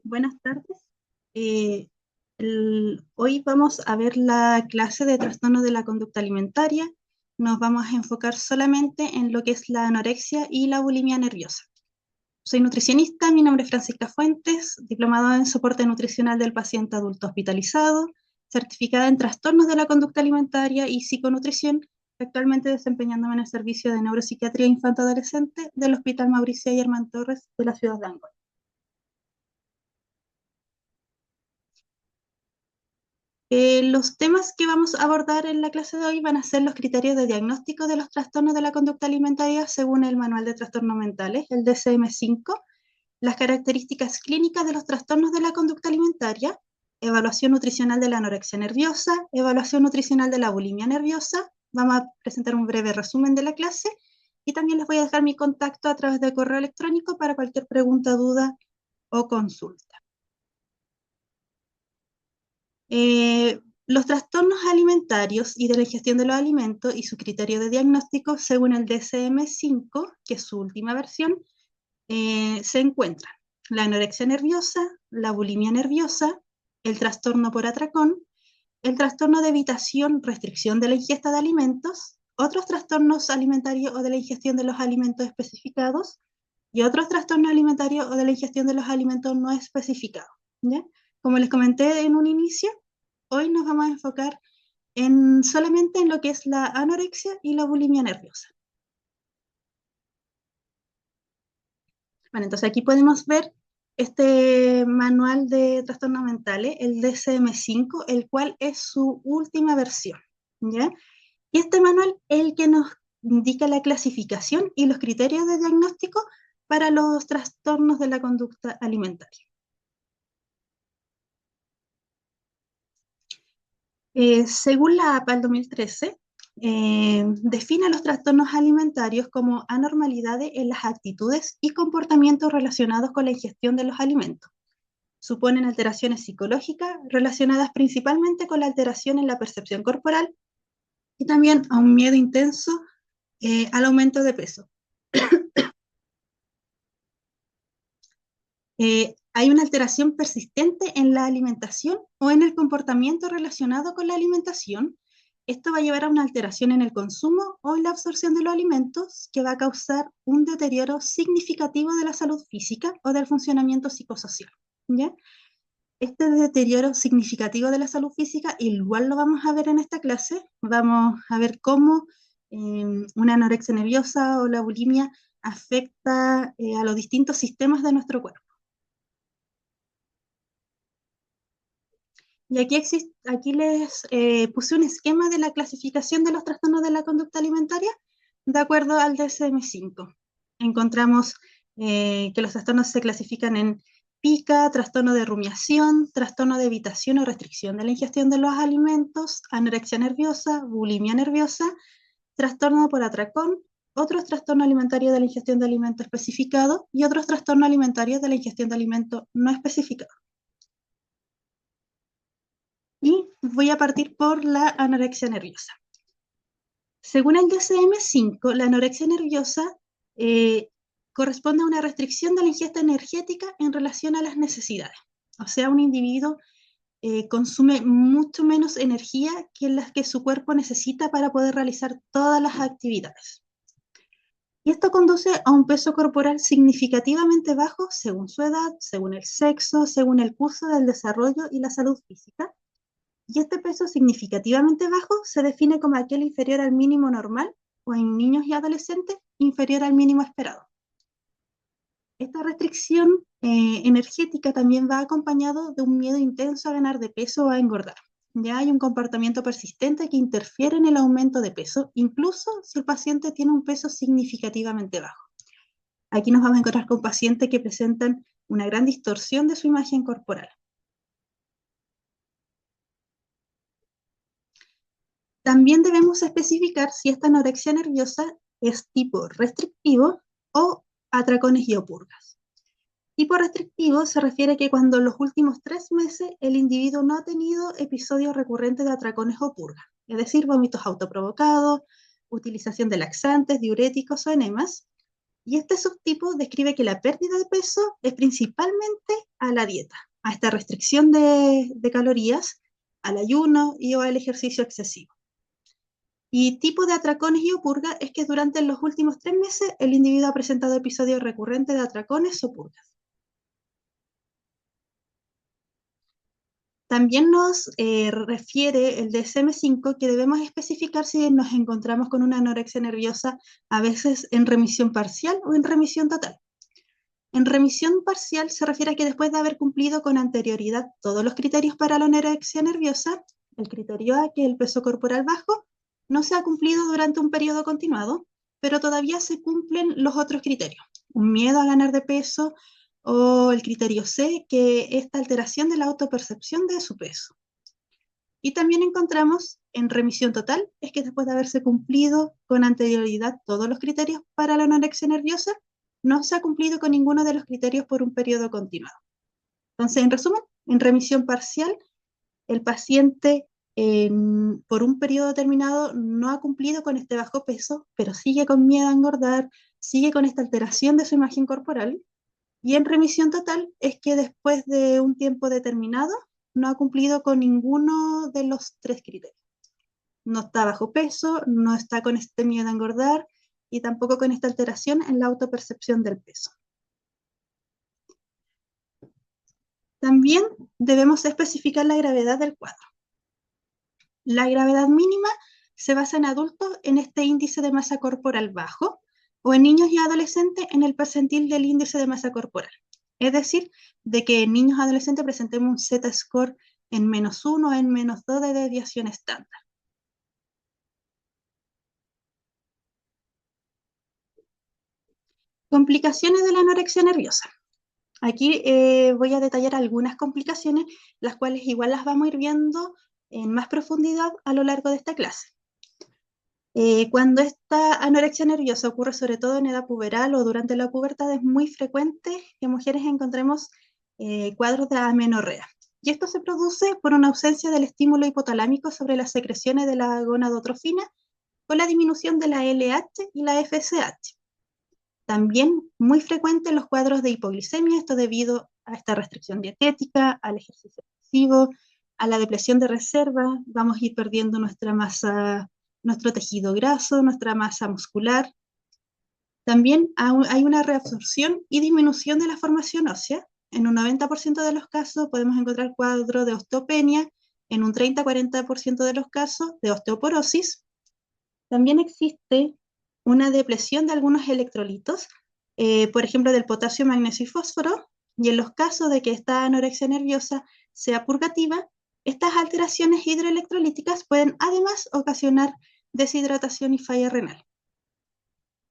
Buenas tardes. Hoy vamos a ver la clase de trastorno de la conducta alimentaria. Nos vamos a enfocar solamente en lo que es la anorexia y la bulimia nerviosa. Soy nutricionista, mi nombre es Francisca Fuentes, diplomada en soporte nutricional del paciente adulto hospitalizado, certificada en trastornos de la conducta alimentaria y psiconutrición, actualmente desempeñándome en el servicio de neuropsiquiatría infanto-adolescente del Hospital Mauricio Ayerman Torres de la ciudad de Angol. Los temas que vamos a abordar en la clase de hoy van a ser los criterios de diagnóstico de los trastornos de la conducta alimentaria según el Manual de Trastornos Mentales, el DSM-5, las características clínicas de los trastornos de la conducta alimentaria, evaluación nutricional de la anorexia nerviosa, evaluación nutricional de la bulimia nerviosa. Vamos a presentar un breve resumen de la clase y también les voy a dejar mi contacto a través de correo electrónico para cualquier pregunta, duda o consulta. Los trastornos alimentarios y de la ingestión de los alimentos y su criterio de diagnóstico, según el DSM-5, que es su última versión, se encuentran la anorexia nerviosa, la bulimia nerviosa, el trastorno por atracón, el trastorno de evitación, restricción de la ingesta de alimentos, otros trastornos alimentarios o de la ingestión de los alimentos especificados y otros trastornos alimentarios o de la ingestión de los alimentos no especificados. ¿Ya? Como les comenté en un inicio, hoy nos vamos a enfocar solamente en lo que es la anorexia y la bulimia nerviosa. Bueno, entonces aquí podemos ver este manual de trastornos mentales, el DSM-5, el cual es su última versión, ¿ya? Y este manual es el que nos indica la clasificación y los criterios de diagnóstico para los trastornos de la conducta alimentaria. Según la APA del 2013, define los trastornos alimentarios como anormalidades en las actitudes y comportamientos relacionados con la ingestión de los alimentos. Suponen alteraciones psicológicas relacionadas principalmente con la alteración en la percepción corporal y también a un miedo intenso al aumento de peso. Hay una alteración persistente en la alimentación o en el comportamiento relacionado con la alimentación. Esto va a llevar a una alteración en el consumo o en la absorción de los alimentos que va a causar un deterioro significativo de la salud física o del funcionamiento psicosocial, ¿ya? Este deterioro significativo de la salud física igual lo vamos a ver en esta clase. Vamos a ver cómo una anorexia nerviosa o la bulimia afecta a los distintos sistemas de nuestro cuerpo. Y aquí les puse un esquema de la clasificación de los trastornos de la conducta alimentaria de acuerdo al DSM-5. Encontramos que los trastornos se clasifican en pica, trastorno de rumiación, trastorno de evitación o restricción de la ingestión de los alimentos, anorexia nerviosa, bulimia nerviosa, trastorno por atracón, otros trastornos alimentarios de la ingestión de alimentos especificados y otros trastornos alimentarios de la ingestión de alimentos no especificados. Y voy a partir por la anorexia nerviosa. Según el DSM-5, la anorexia nerviosa corresponde a una restricción de la ingesta energética en relación a las necesidades. O sea, un individuo consume mucho menos energía que las que su cuerpo necesita para poder realizar todas las actividades. Y esto conduce a un peso corporal significativamente bajo según su edad, según el sexo, según el curso del desarrollo y la salud física. Y este peso significativamente bajo se define como aquel inferior al mínimo normal o en niños y adolescentes inferior al mínimo esperado. Esta restricción energética también va acompañado de un miedo intenso a ganar de peso o a engordar. Ya hay un comportamiento persistente que interfiere en el aumento de peso, incluso si el paciente tiene un peso significativamente bajo. Aquí nos vamos a encontrar con pacientes que presentan una gran distorsión de su imagen corporal. También debemos especificar si esta anorexia nerviosa es tipo restrictivo o atracones y o purgas. Tipo restrictivo se refiere que cuando en los últimos 3 meses el individuo no ha tenido episodios recurrentes de atracones o purgas, es decir, vómitos autoprovocados, utilización de laxantes, diuréticos o enemas. Y este subtipo describe que la pérdida de peso es principalmente a la dieta, a esta restricción de calorías, al ayuno y o al ejercicio excesivo. Y tipo de atracones y o purga es que durante los últimos 3 meses el individuo ha presentado episodios recurrentes de atracones o purgas. También nos refiere el DSM-5 que debemos especificar si nos encontramos con una anorexia nerviosa a veces en remisión parcial o en remisión total. En remisión parcial se refiere a que después de haber cumplido con anterioridad todos los criterios para la anorexia nerviosa, el criterio A, que es el peso corporal bajo, no se ha cumplido durante un periodo continuado, pero todavía se cumplen los otros criterios. Un miedo a ganar de peso o el criterio C, que es esta alteración de la autopercepción de su peso. Y también encontramos en remisión total, es que después de haberse cumplido con anterioridad todos los criterios para la anorexia nerviosa, no se ha cumplido con ninguno de los criterios por un periodo continuado. Entonces, en resumen, en remisión parcial, el paciente por un periodo determinado no ha cumplido con este bajo peso, pero sigue con miedo a engordar, sigue con esta alteración de su imagen corporal. Y en remisión total es que después de un tiempo determinado no ha cumplido con ninguno de los 3 criterios. No está bajo peso, no está con este miedo a engordar y tampoco con esta alteración en la autopercepción del peso. También debemos especificar la gravedad del cuadro. La gravedad mínima se basa en adultos en este índice de masa corporal bajo o en niños y adolescentes en el percentil del índice de masa corporal. Es decir, de que en niños y adolescentes presentemos un Z-score en -1 o en -2 de desviación estándar. Complicaciones de la anorexia nerviosa. Aquí voy a detallar algunas complicaciones, las cuales igual las vamos a ir viendo en más profundidad a lo largo de esta clase. Cuando esta anorexia nerviosa ocurre sobre todo en edad puberal o durante la pubertad, es muy frecuente que mujeres encontremos cuadros de amenorrea. Y esto se produce por una ausencia del estímulo hipotalámico sobre las secreciones de la gonadotrofina con la disminución de la LH y la FSH. También muy frecuente en los cuadros de hipoglicemia, esto debido a esta restricción dietética, al ejercicio excesivo, a la depresión de reserva, vamos a ir perdiendo nuestra masa, nuestro tejido graso, nuestra masa muscular. También hay una reabsorción y disminución de la formación ósea. En un 90% de los casos podemos encontrar cuadro de osteopenia, en un 30-40% de los casos de osteoporosis. También existe una depresión de algunos electrolitos, por ejemplo del potasio, magnesio y fósforo, y en los casos de que esta anorexia nerviosa sea purgativa, estas alteraciones hidroelectrolíticas pueden además ocasionar deshidratación y falla renal.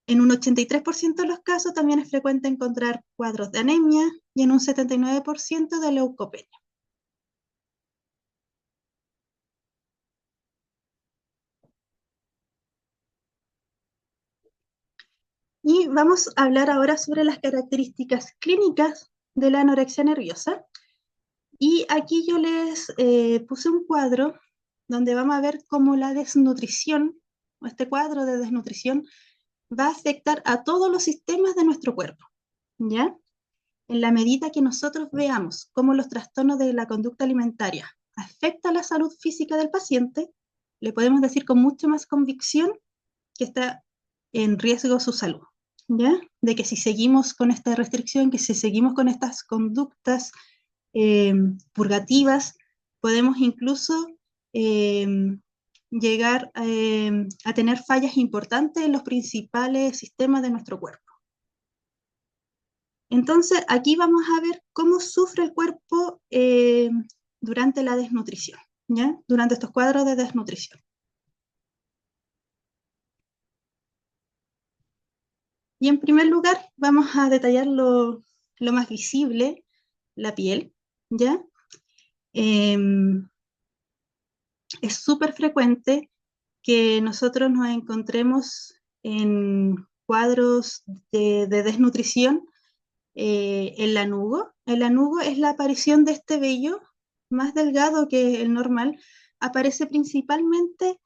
En un 83% de los casos también es frecuente encontrar cuadros de anemia y en un 79% de leucopenia. Y vamos a hablar ahora sobre las características clínicas de la anorexia nerviosa. Y aquí yo les puse un cuadro donde vamos a ver cómo la desnutrición, o este cuadro de desnutrición, va a afectar a todos los sistemas de nuestro cuerpo, ¿ya? En la medida que nosotros veamos cómo los trastornos de la conducta alimentaria afectan la salud física del paciente, le podemos decir con mucha más convicción que está en riesgo su salud, ¿ya? De que si seguimos con esta restricción, que si seguimos con estas conductas purgativas, podemos incluso llegar a tener fallas importantes en los principales sistemas de nuestro cuerpo. Entonces, aquí vamos a ver cómo sufre el cuerpo durante la desnutrición, ¿ya? Durante estos cuadros de desnutrición. Y en primer lugar, vamos a detallar lo más visible, la piel, ¿ya? Es súper frecuente que nosotros nos encontremos en cuadros de desnutrición el lanugo. El lanugo es la aparición de este vello más delgado que el normal, aparece principalmente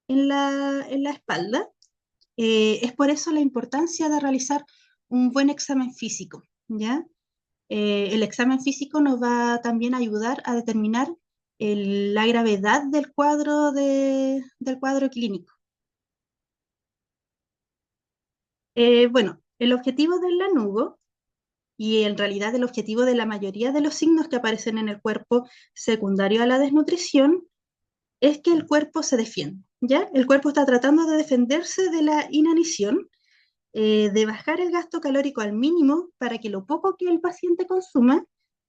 en la espalda. Es por eso la importancia de realizar un buen examen físico, ¿ya? El examen físico nos va también a ayudar a determinar la gravedad del cuadro clínico. Bueno, el objetivo del lanugo y en realidad el objetivo de la mayoría de los signos que aparecen en el cuerpo secundario a la desnutrición es que el cuerpo se defienda, ¿ya? El cuerpo está tratando de defenderse de la inanición, de bajar el gasto calórico al mínimo para que lo poco que el paciente consuma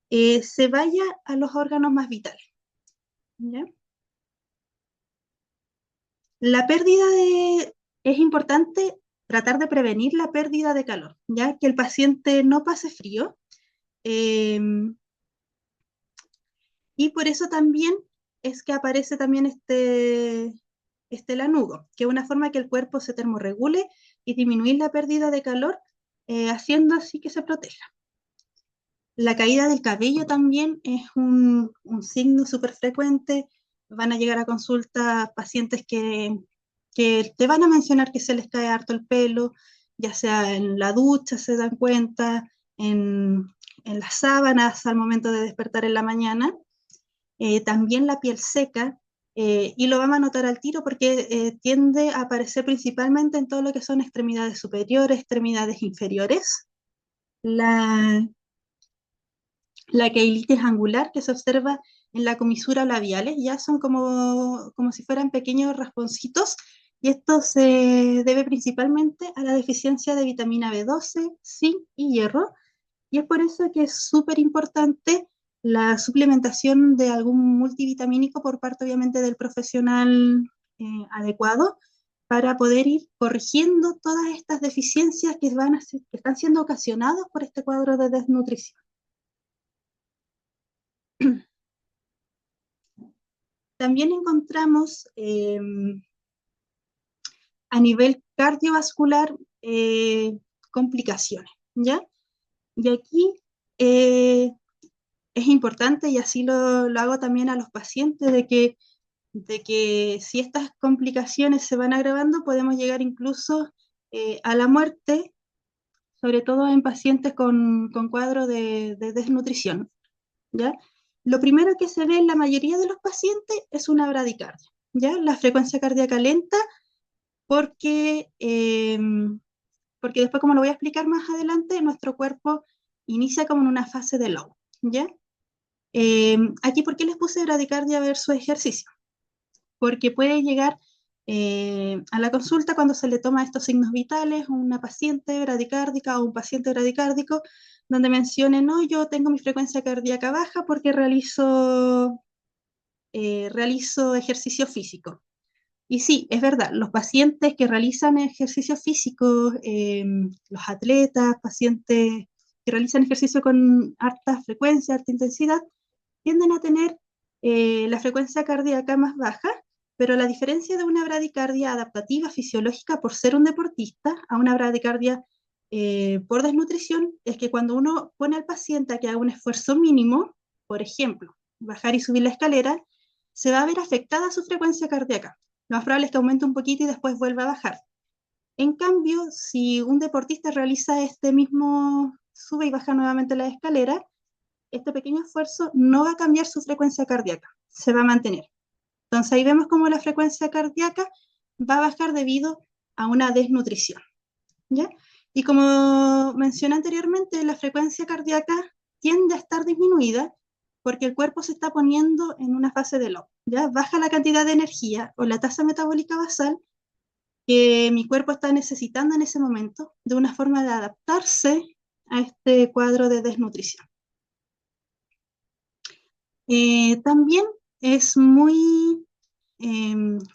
se vaya a los órganos más vitales, ¿ya? La pérdida de... Es importante tratar de prevenir la pérdida de calor, ya que el paciente no pase frío. eh, y por eso también es que aparece también este lanugo, que es una forma que el cuerpo se termorregule y disminuir la pérdida de calor, haciendo así que se proteja. La caída del cabello también es un signo súper frecuente. Van a llegar a consulta pacientes que te van a mencionar que se les cae harto el pelo, ya sea en la ducha, se dan cuenta, en las sábanas al momento de despertar en la mañana. También la piel seca, y lo vamos a notar al tiro porque tiende a aparecer principalmente en todo lo que son extremidades superiores, extremidades inferiores. La, la queilitis angular que se observa en la comisura labiales, ya son como si fueran pequeños rasponcitos, y esto se debe principalmente a la deficiencia de vitamina B12, zinc y hierro, y es por eso que es súper importante la suplementación de algún multivitamínico por parte, obviamente, del profesional adecuado para poder ir corrigiendo todas estas deficiencias que están siendo ocasionadas por este cuadro de desnutrición. También encontramos a nivel cardiovascular complicaciones, ¿ya? Y aquí eh, es importante, y así lo hago también a los pacientes, de que si estas complicaciones se van agravando, podemos llegar incluso a la muerte, sobre todo en pacientes con cuadro de desnutrición, ¿ya? Lo primero que se ve en la mayoría de los pacientes es una bradicardia, ¿ya? La frecuencia cardíaca lenta, porque, porque después, como lo voy a explicar más adelante, nuestro cuerpo inicia como en una fase de low, ¿ya? Aquí, ¿por qué les puse bradicardia versus ejercicio? Porque puede llegar a la consulta cuando se le toma estos signos vitales, una paciente bradicárdica o un paciente bradicárdico, donde mencione, no, yo tengo mi frecuencia cardíaca baja porque realizo ejercicio físico. Y sí, es verdad, los pacientes que realizan ejercicio físico, los atletas, pacientes que realizan ejercicio con alta frecuencia, alta intensidad, tienden a tener la frecuencia cardíaca más baja, pero la diferencia de una bradicardia adaptativa fisiológica por ser un deportista a una bradicardia por desnutrición es que cuando uno pone al paciente a que haga un esfuerzo mínimo, por ejemplo, bajar y subir la escalera, se va a ver afectada su frecuencia cardíaca. Lo más probable es que aumente un poquito y después vuelva a bajar. En cambio, si un deportista realiza este mismo, sube y baja nuevamente la escalera, este pequeño esfuerzo no va a cambiar su frecuencia cardíaca, se va a mantener. Entonces ahí vemos cómo la frecuencia cardíaca va a bajar debido a una desnutrición, ¿ya? Y como mencioné anteriormente, la frecuencia cardíaca tiende a estar disminuida porque el cuerpo se está poniendo en una fase de low, ¿ya? Baja la cantidad de energía o la tasa metabólica basal que mi cuerpo está necesitando en ese momento de una forma de adaptarse a este cuadro de desnutrición. También es muy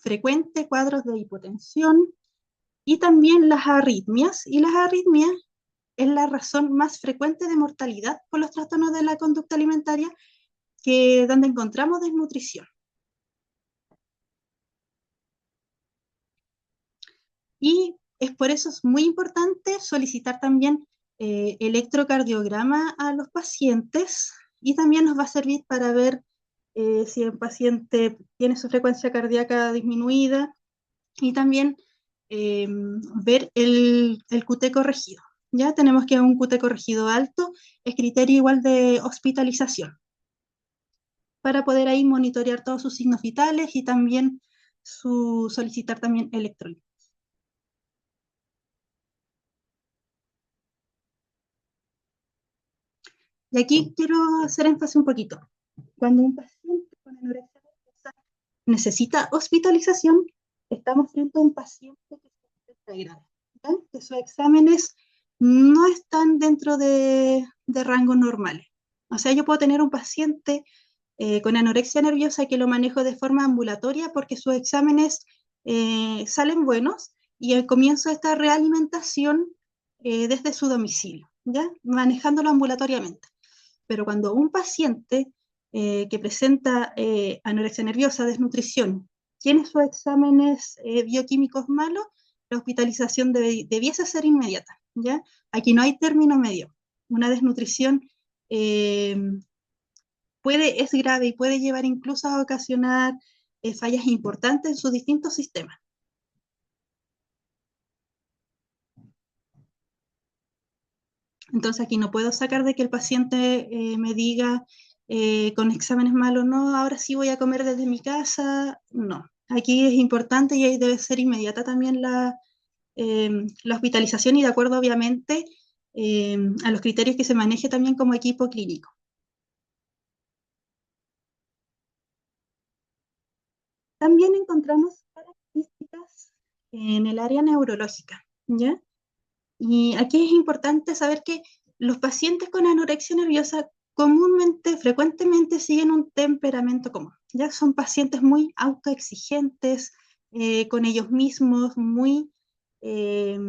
frecuente cuadros de hipotensión y también las arritmias. Y las arritmias es la razón más frecuente de mortalidad por los trastornos de la conducta alimentaria, donde encontramos desnutrición. Y es por eso es muy importante solicitar también electrocardiograma a los pacientes, y también nos va a servir para ver si el paciente tiene su frecuencia cardíaca disminuida, y también ver el QT corregido, Ya tenemos que un QT corregido alto es criterio igual de hospitalización, para poder ahí monitorear todos sus signos vitales y también solicitar también electrolitos. Y aquí quiero hacer énfasis un poquito. Cuando un paciente con anorexia nerviosa necesita hospitalización, estamos frente a un paciente que se encuentra grave, ¿ya? Que sus exámenes no están dentro de rangos normales. O sea, yo puedo tener un paciente con anorexia nerviosa que lo manejo de forma ambulatoria porque sus exámenes salen buenos y comienzo esta realimentación desde su domicilio, ¿ya? Manejándolo ambulatoriamente. Pero cuando un paciente que presenta anorexia nerviosa, desnutrición, tiene sus exámenes bioquímicos malos, la hospitalización debiese ser inmediata, ¿ya? Aquí no hay término medio. Una desnutrición eh, es grave y puede llevar incluso a ocasionar fallas importantes en sus distintos sistemas. Entonces aquí no puedo sacar de que el paciente me diga con exámenes malos, no, ahora sí voy a comer desde mi casa. No, aquí es importante y ahí debe ser inmediata también la hospitalización y de acuerdo obviamente a los criterios que se maneje también como equipo clínico. También encontramos características en el área neurológica, ¿ya? Y aquí es importante saber que los pacientes con anorexia nerviosa comúnmente, frecuentemente siguen un temperamento común. Ya son pacientes muy autoexigentes con ellos mismos, muy eh,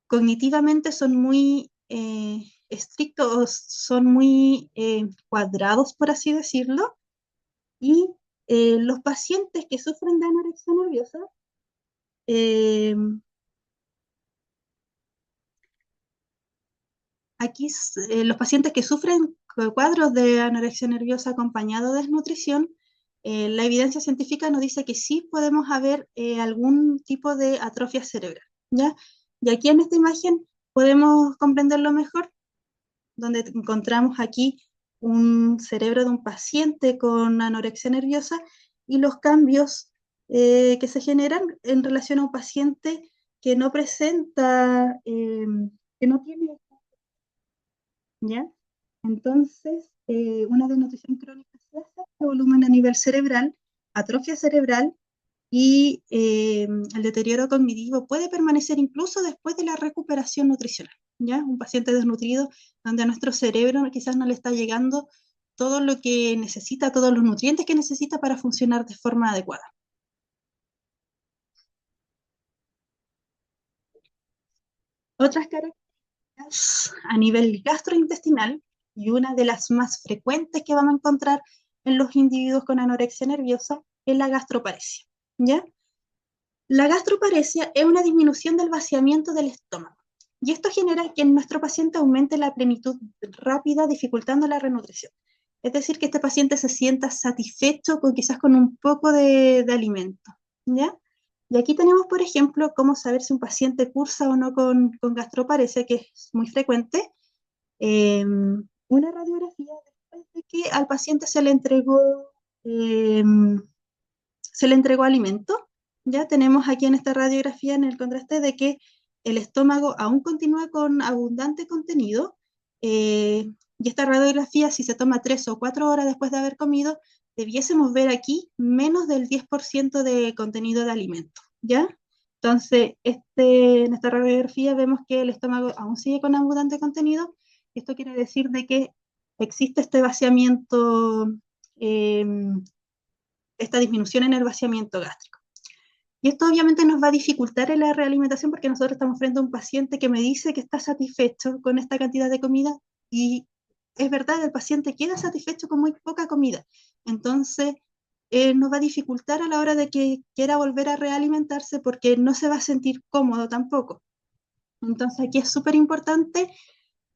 cognitivamente son muy estrictos, son muy cuadrados, por así decirlo. Y los pacientes que sufren de anorexia nerviosa eh, aquí los pacientes que sufren cuadros de anorexia nerviosa acompañado de desnutrición, la evidencia científica nos dice que sí podemos haber algún tipo de atrofia cerebral, ¿ya? Y aquí en esta imagen podemos comprenderlo mejor, donde encontramos aquí un cerebro de un paciente con anorexia nerviosa y los cambios que se generan en relación a un paciente que no presenta, que no tiene, ¿ya? Entonces, una desnutrición crónica se hace de volumen a nivel cerebral, atrofia cerebral y el deterioro cognitivo puede permanecer incluso después de la recuperación nutricional, ¿ya? Un paciente desnutrido donde a nuestro cerebro quizás no le está llegando todo lo que necesita, todos los nutrientes que necesita para funcionar de forma adecuada. Otras características a nivel gastrointestinal, y una de las más frecuentes que vamos a encontrar en los individuos con anorexia nerviosa es la gastroparesia, ¿ya? La gastroparesia es una disminución del vaciamiento del estómago, y esto genera que en nuestro paciente aumente la plenitud rápida, dificultando la renutrición. Es decir, que este paciente se sienta satisfecho con quizás con un poco de alimento, ¿ya? Y aquí tenemos, por ejemplo, cómo saber si un paciente cursa o no con gastroparesia, que es muy frecuente. Una radiografía después de que al paciente eh, se le entregó alimento. Ya tenemos aquí en esta radiografía en el contraste de que el estómago aún continúa con abundante contenido y esta radiografía, si se toma 3 o 4 horas después de haber comido, debiésemos ver aquí menos del 10% de contenido de alimento, ¿ya? Entonces, en esta radiografía vemos que el estómago aún sigue con abundante contenido. Esto quiere decir de que existe este vaciamiento, eh, esta disminución en el vaciamiento gástrico. Y esto obviamente nos va a dificultar en la realimentación porque nosotros estamos frente a un paciente que me dice que está satisfecho con esta cantidad de comida y es verdad, el paciente queda satisfecho con muy poca comida. Entonces, nos va a dificultar a la hora de que quiera volver a realimentarse porque no se va a sentir cómodo tampoco. Entonces, aquí es súper importante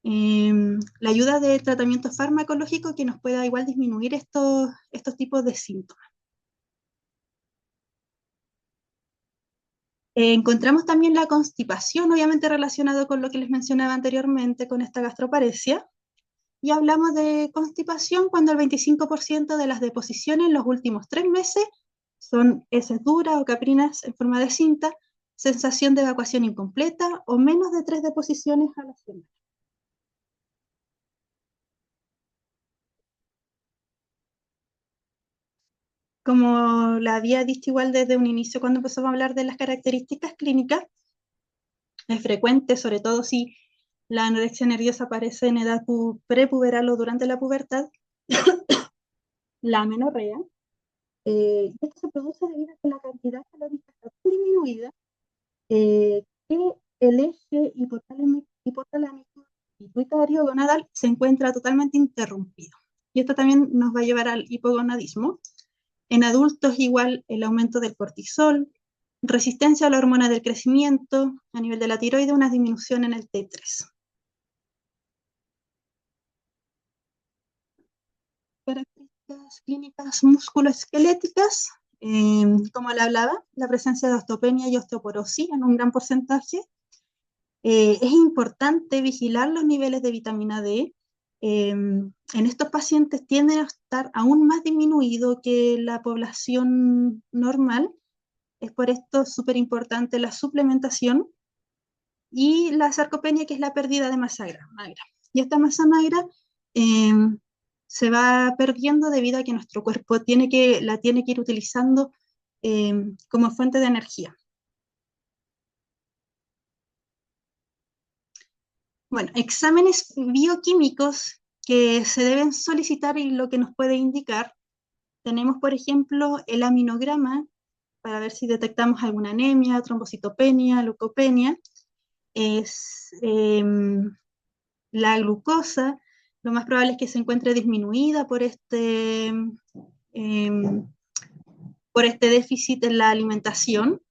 la ayuda de tratamiento farmacológico que nos pueda igual disminuir estos tipos de síntomas. Encontramos también la constipación, obviamente relacionado con lo que les mencionaba anteriormente, con esta gastroparesia. Y hablamos de constipación cuando el 25% de las deposiciones en los últimos 3 meses son heces duras o caprinas en forma de cinta, sensación de evacuación incompleta o menos de 3 deposiciones a la semana. Como la había dicho igual desde un inicio cuando empezamos a hablar de las características clínicas, es frecuente, sobre todo si la anorexia nerviosa aparece en edad prepuberal o durante la pubertad, la amenorrea. Esto se produce debido a que la cantidad calórica está tan disminuida que el eje hipotalámico pituitario gonadal se encuentra totalmente interrumpido. Y esto también nos va a llevar al hipogonadismo. En adultos igual el aumento del cortisol, resistencia a la hormona del crecimiento, a nivel de la tiroide una disminución en el T3. Características clínicas musculoesqueléticas, como le hablaba, la presencia de osteopenia y osteoporosis en un gran porcentaje. Es importante vigilar los niveles de vitamina D. En estos pacientes tienden a estar aún más disminuido que la población normal. Es por esto súper importante la suplementación y la sarcopenia, que es la pérdida de masa magra. Y esta masa magra eh, se va perdiendo debido a que nuestro cuerpo la tiene que ir utilizando como fuente de energía. Bueno, exámenes bioquímicos que se deben solicitar y lo que nos puede indicar. Tenemos, por ejemplo, el aminograma para ver si detectamos alguna anemia, trombocitopenia, leucopenia. Es la glucosa, lo más probable es que se encuentre disminuida em, por este déficit en la alimentación.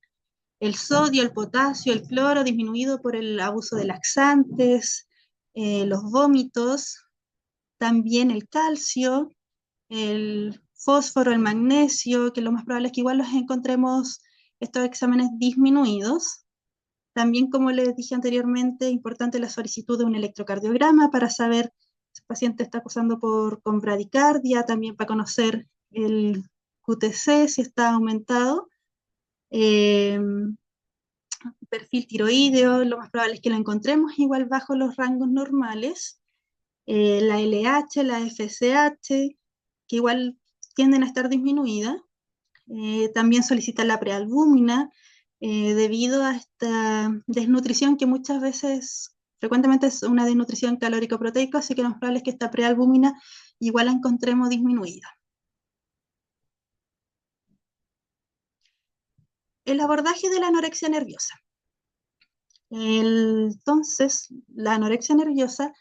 El sodio, el potasio, el cloro disminuido por el abuso de laxantes, los vómitos, también el calcio, el fósforo, el magnesio, que lo más probable es que igual los encontremos estos exámenes disminuidos. También, como les dije anteriormente, importante la solicitud de un electrocardiograma para saber si el paciente está acusando con bradicardia, también para conocer el QTC, si está aumentado. Eh, Perfil tiroideo, lo más probable es que lo encontremos igual bajo los rangos normales. La LH, la FSH, que igual tienden a estar disminuidas. También solicita la prealbúmina, debido a esta desnutrición que muchas veces, frecuentemente es una desnutrición calórico-proteica, así que lo más probable es que esta prealbúmina igual la encontremos disminuida. El abordaje de la anorexia nerviosa. Entonces, la anorexia nerviosa,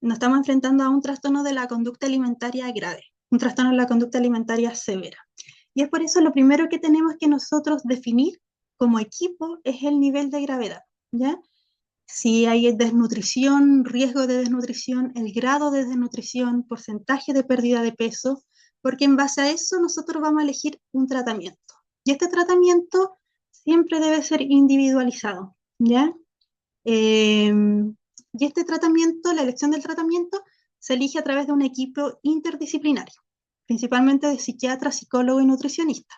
nos estamos enfrentando a un trastorno de la conducta alimentaria grave, un trastorno de la conducta alimentaria severa. Y es por eso lo primero que tenemos que nosotros definir como equipo es el nivel de gravedad, ¿ya? Si hay desnutrición, riesgo de desnutrición, el grado de desnutrición, porcentaje de pérdida de peso, porque en base a eso nosotros vamos a elegir un tratamiento. Y este tratamiento siempre debe ser individualizado, ¿ya? Eh, y este tratamiento, la elección del tratamiento, se elige a través de un equipo interdisciplinario, principalmente de psiquiatra, psicólogo y nutricionista.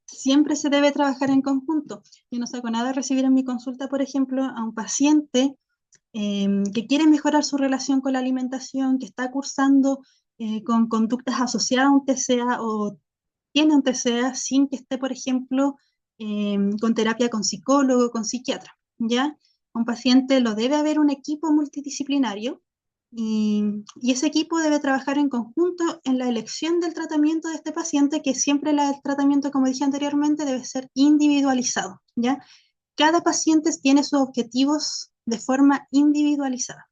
Siempre se debe trabajar en conjunto. Yo no saco nada de recibir en mi consulta, por ejemplo, a un paciente que quiere mejorar su relación con la alimentación, que está cursando con conductas asociadas a un TCA o tiene un TCA sin que esté, por ejemplo, con terapia con psicólogo, con psiquiatra, ¿ya? Un paciente lo debe haber un equipo multidisciplinario y ese equipo debe trabajar en conjunto en la elección del tratamiento de este paciente, que siempre el tratamiento, como dije anteriormente, debe ser individualizado, ¿ya? Cada paciente tiene sus objetivos de forma individualizada.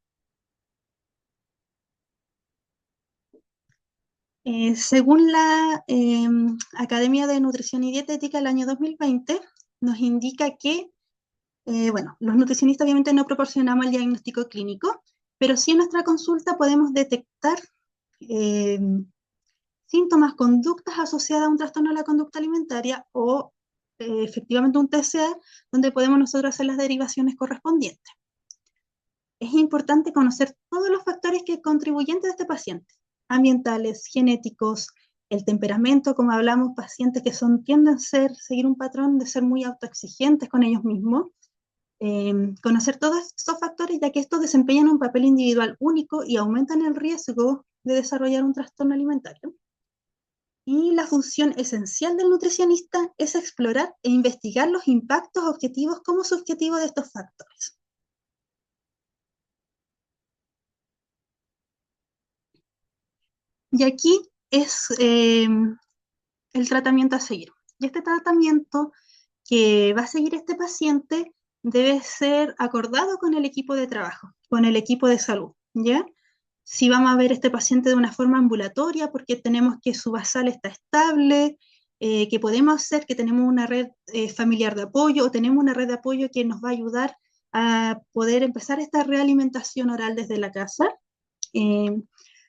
Según la Academia de Nutrición y Dietética, el año 2020 nos indica que, bueno, los nutricionistas obviamente no proporcionamos el diagnóstico clínico, pero sí en nuestra consulta podemos detectar síntomas, conductas asociadas a un trastorno de la conducta alimentaria o efectivamente un TCA, donde podemos nosotros hacer las derivaciones correspondientes. Es importante conocer todos los factores que contribuyentes de este paciente, ambientales, genéticos, el temperamento, como hablamos, pacientes que tienden a seguir un patrón de ser muy autoexigentes con ellos mismos, conocer todos estos factores, ya que estos desempeñan un papel individual único y aumentan el riesgo de desarrollar un trastorno alimentario. Y la función esencial del nutricionista es explorar e investigar los impactos objetivos como subjetivos de estos factores. Y aquí es el tratamiento a seguir. Y este tratamiento que va a seguir este paciente debe ser acordado con el equipo de trabajo, con el equipo de salud, ¿ya? Si vamos a ver este paciente de una forma ambulatoria, porque tenemos que su basal está estable, que podemos hacer, que tenemos una red familiar de apoyo, o tenemos una red de apoyo que nos va a ayudar a poder empezar esta realimentación oral desde la casa. Eh,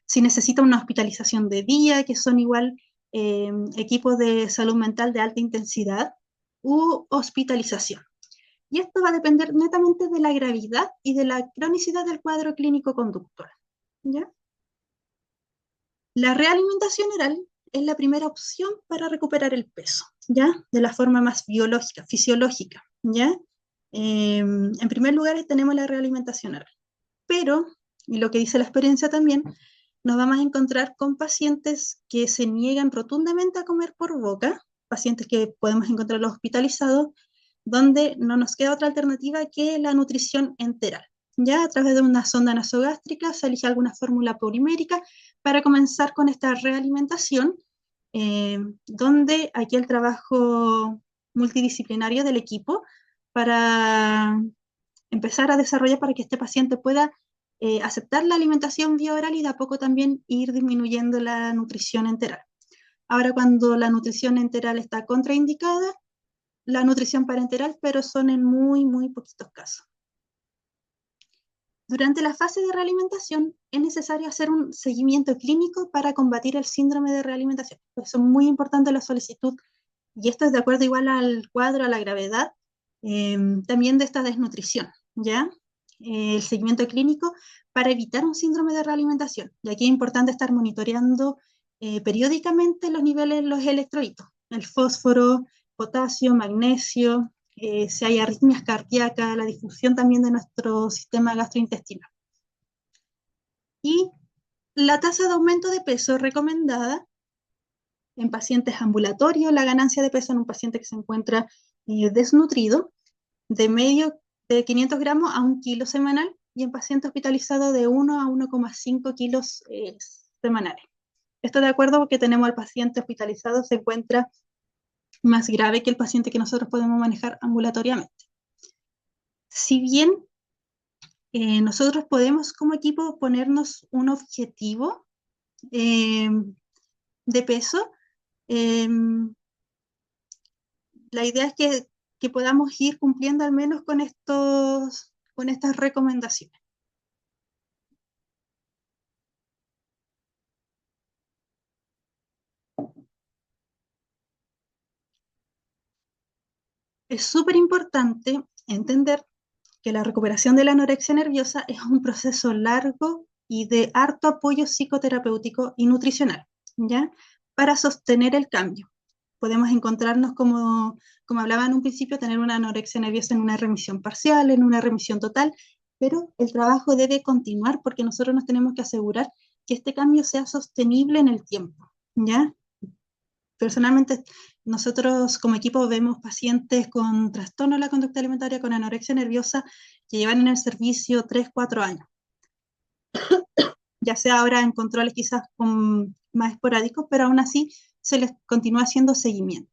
si necesita una hospitalización de día, que son igual equipos de salud mental de alta intensidad, u hospitalización. Y esto va a depender netamente de la gravedad y de la cronicidad del cuadro clínico conductual, ¿ya? La realimentación oral es la primera opción para recuperar el peso, ¿ya? De la forma más biológica, fisiológica, ¿ya? En primer lugar tenemos la realimentación oral, pero, y lo que dice la experiencia también, nos vamos a encontrar con pacientes que se niegan rotundamente a comer por boca, pacientes que podemos encontrarlos hospitalizados, donde no nos queda otra alternativa que la nutrición enteral. Ya a través de una sonda nasogástrica se elige alguna fórmula polimérica para comenzar con esta realimentación, donde aquí el trabajo multidisciplinario del equipo para empezar a desarrollar para que este paciente pueda aceptar la alimentación vía oral y de a poco también ir disminuyendo la nutrición enteral. Ahora, cuando la nutrición enteral está contraindicada, la nutrición parenteral, pero son en muy, muy poquitos casos. Durante la fase de realimentación es necesario hacer un seguimiento clínico para combatir el síndrome de realimentación. Eso es muy importante la solicitud, y esto es de acuerdo igual al cuadro, a la gravedad, también de esta desnutrición, ¿ya? El seguimiento clínico para evitar un síndrome de realimentación. Y aquí es importante estar monitoreando periódicamente los niveles de los electrolitos, el fósforo, potasio, magnesio, si hay arritmias cardíacas, la difusión también de nuestro sistema gastrointestinal. Y la tasa de aumento de peso recomendada en pacientes ambulatorios, la ganancia de peso en un paciente que se encuentra desnutrido, de 500 gramos a 1 kilo semanal, y en paciente hospitalizado de 1 a 1,5 kilos semanales. Esto de acuerdo porque tenemos al paciente hospitalizado, se encuentra más grave que el paciente que nosotros podemos manejar ambulatoriamente. Si bien nosotros podemos como equipo ponernos un objetivo de peso, la idea es que podamos ir cumpliendo al menos con estas recomendaciones. Es súper importante entender que la recuperación de la anorexia nerviosa es un proceso largo y de harto apoyo psicoterapéutico y nutricional, ¿ya? Para sostener el cambio. Podemos encontrarnos, como hablaba en un principio, tener una anorexia nerviosa en una remisión parcial, en una remisión total, pero el trabajo debe continuar porque nosotros nos tenemos que asegurar que este cambio sea sostenible en el tiempo, ¿ya? Personalmente, nosotros como equipo vemos pacientes con trastorno de la conducta alimentaria, con anorexia nerviosa, que llevan en el servicio 3, 4 años. Ya sea ahora en controles quizás más esporádicos, pero aún así se les continúa haciendo seguimiento.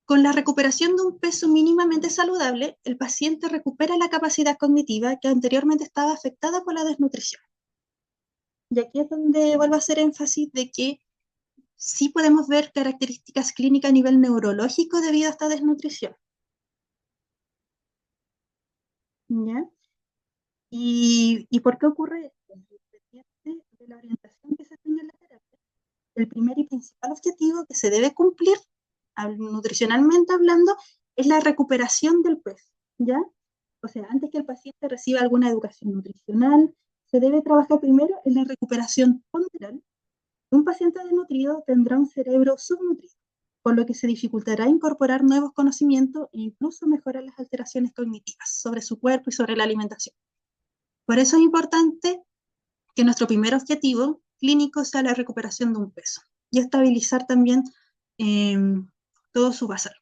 Con la recuperación de un peso mínimamente saludable, el paciente recupera la capacidad cognitiva que anteriormente estaba afectada por la desnutrición. Y aquí es donde vuelvo a hacer énfasis de que sí podemos ver características clínicas a nivel neurológico debido a esta desnutrición, ¿ya? ¿Y por qué ocurre esto? de la orientación que se tenga en la terapia, el primer y principal objetivo que se debe cumplir, nutricionalmente hablando, es la recuperación del peso, ¿ya? O sea, antes que el paciente reciba alguna educación nutricional, se debe trabajar primero en la recuperación ponderal. Un paciente desnutrido tendrá un cerebro subnutrido, por lo que se dificultará incorporar nuevos conocimientos e incluso mejorar las alteraciones cognitivas sobre su cuerpo y sobre la alimentación. Por eso es importante que nuestro primer objetivo clínico sea la recuperación de un peso y estabilizar también eh, todo su basal.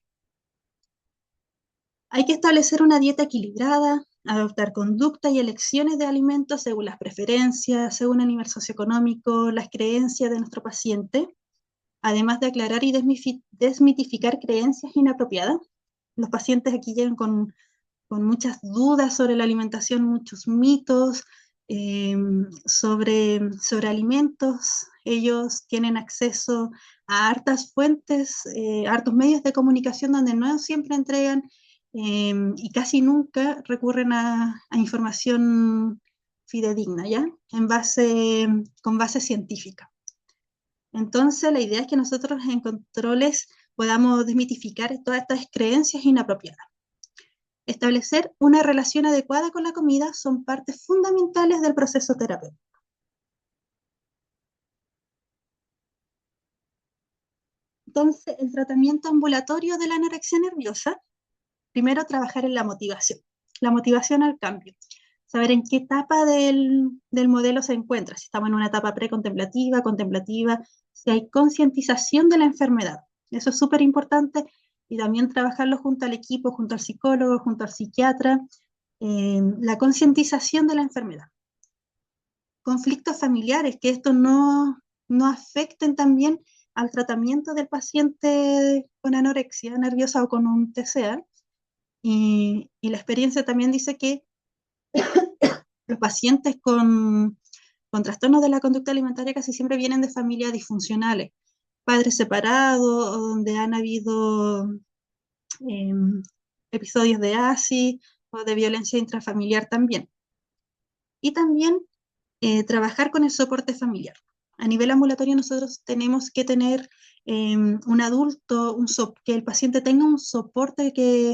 Hay que establecer una dieta equilibrada, adoptar conducta y elecciones de alimentos según las preferencias, según el nivel socioeconómico, las creencias de nuestro paciente, además de aclarar y desmitificar creencias inapropiadas. Los pacientes aquí llegan con muchas dudas sobre la alimentación, muchos mitos sobre alimentos. Ellos tienen acceso a hartas fuentes, hartos medios de comunicación donde no siempre entregan y casi nunca recurren a información fidedigna, ¿ya? Con base científica. Entonces, la idea es que nosotros en controles podamos desmitificar todas estas creencias inapropiadas. Establecer una relación adecuada con la comida son partes fundamentales del proceso terapéutico. Entonces, el tratamiento ambulatorio de la anorexia nerviosa, primero trabajar en la motivación al cambio, saber en qué etapa del modelo se encuentra, si estamos en una etapa precontemplativa, contemplativa, si hay concientización de la enfermedad. Eso es súper importante y también trabajarlo junto al equipo, junto al psicólogo, junto al psiquiatra, la concientización de la enfermedad. Conflictos familiares, que esto no afecten también al tratamiento del paciente con anorexia nerviosa o con un TCA. Y la experiencia también dice que los pacientes con trastornos de la conducta alimentaria casi siempre vienen de familias disfuncionales, padres separados, o donde han habido eh, episodios de ASI o de violencia intrafamiliar también. Y también trabajar con el soporte familiar. A nivel ambulatorio nosotros tenemos que tener un adulto, que el paciente tenga un soporte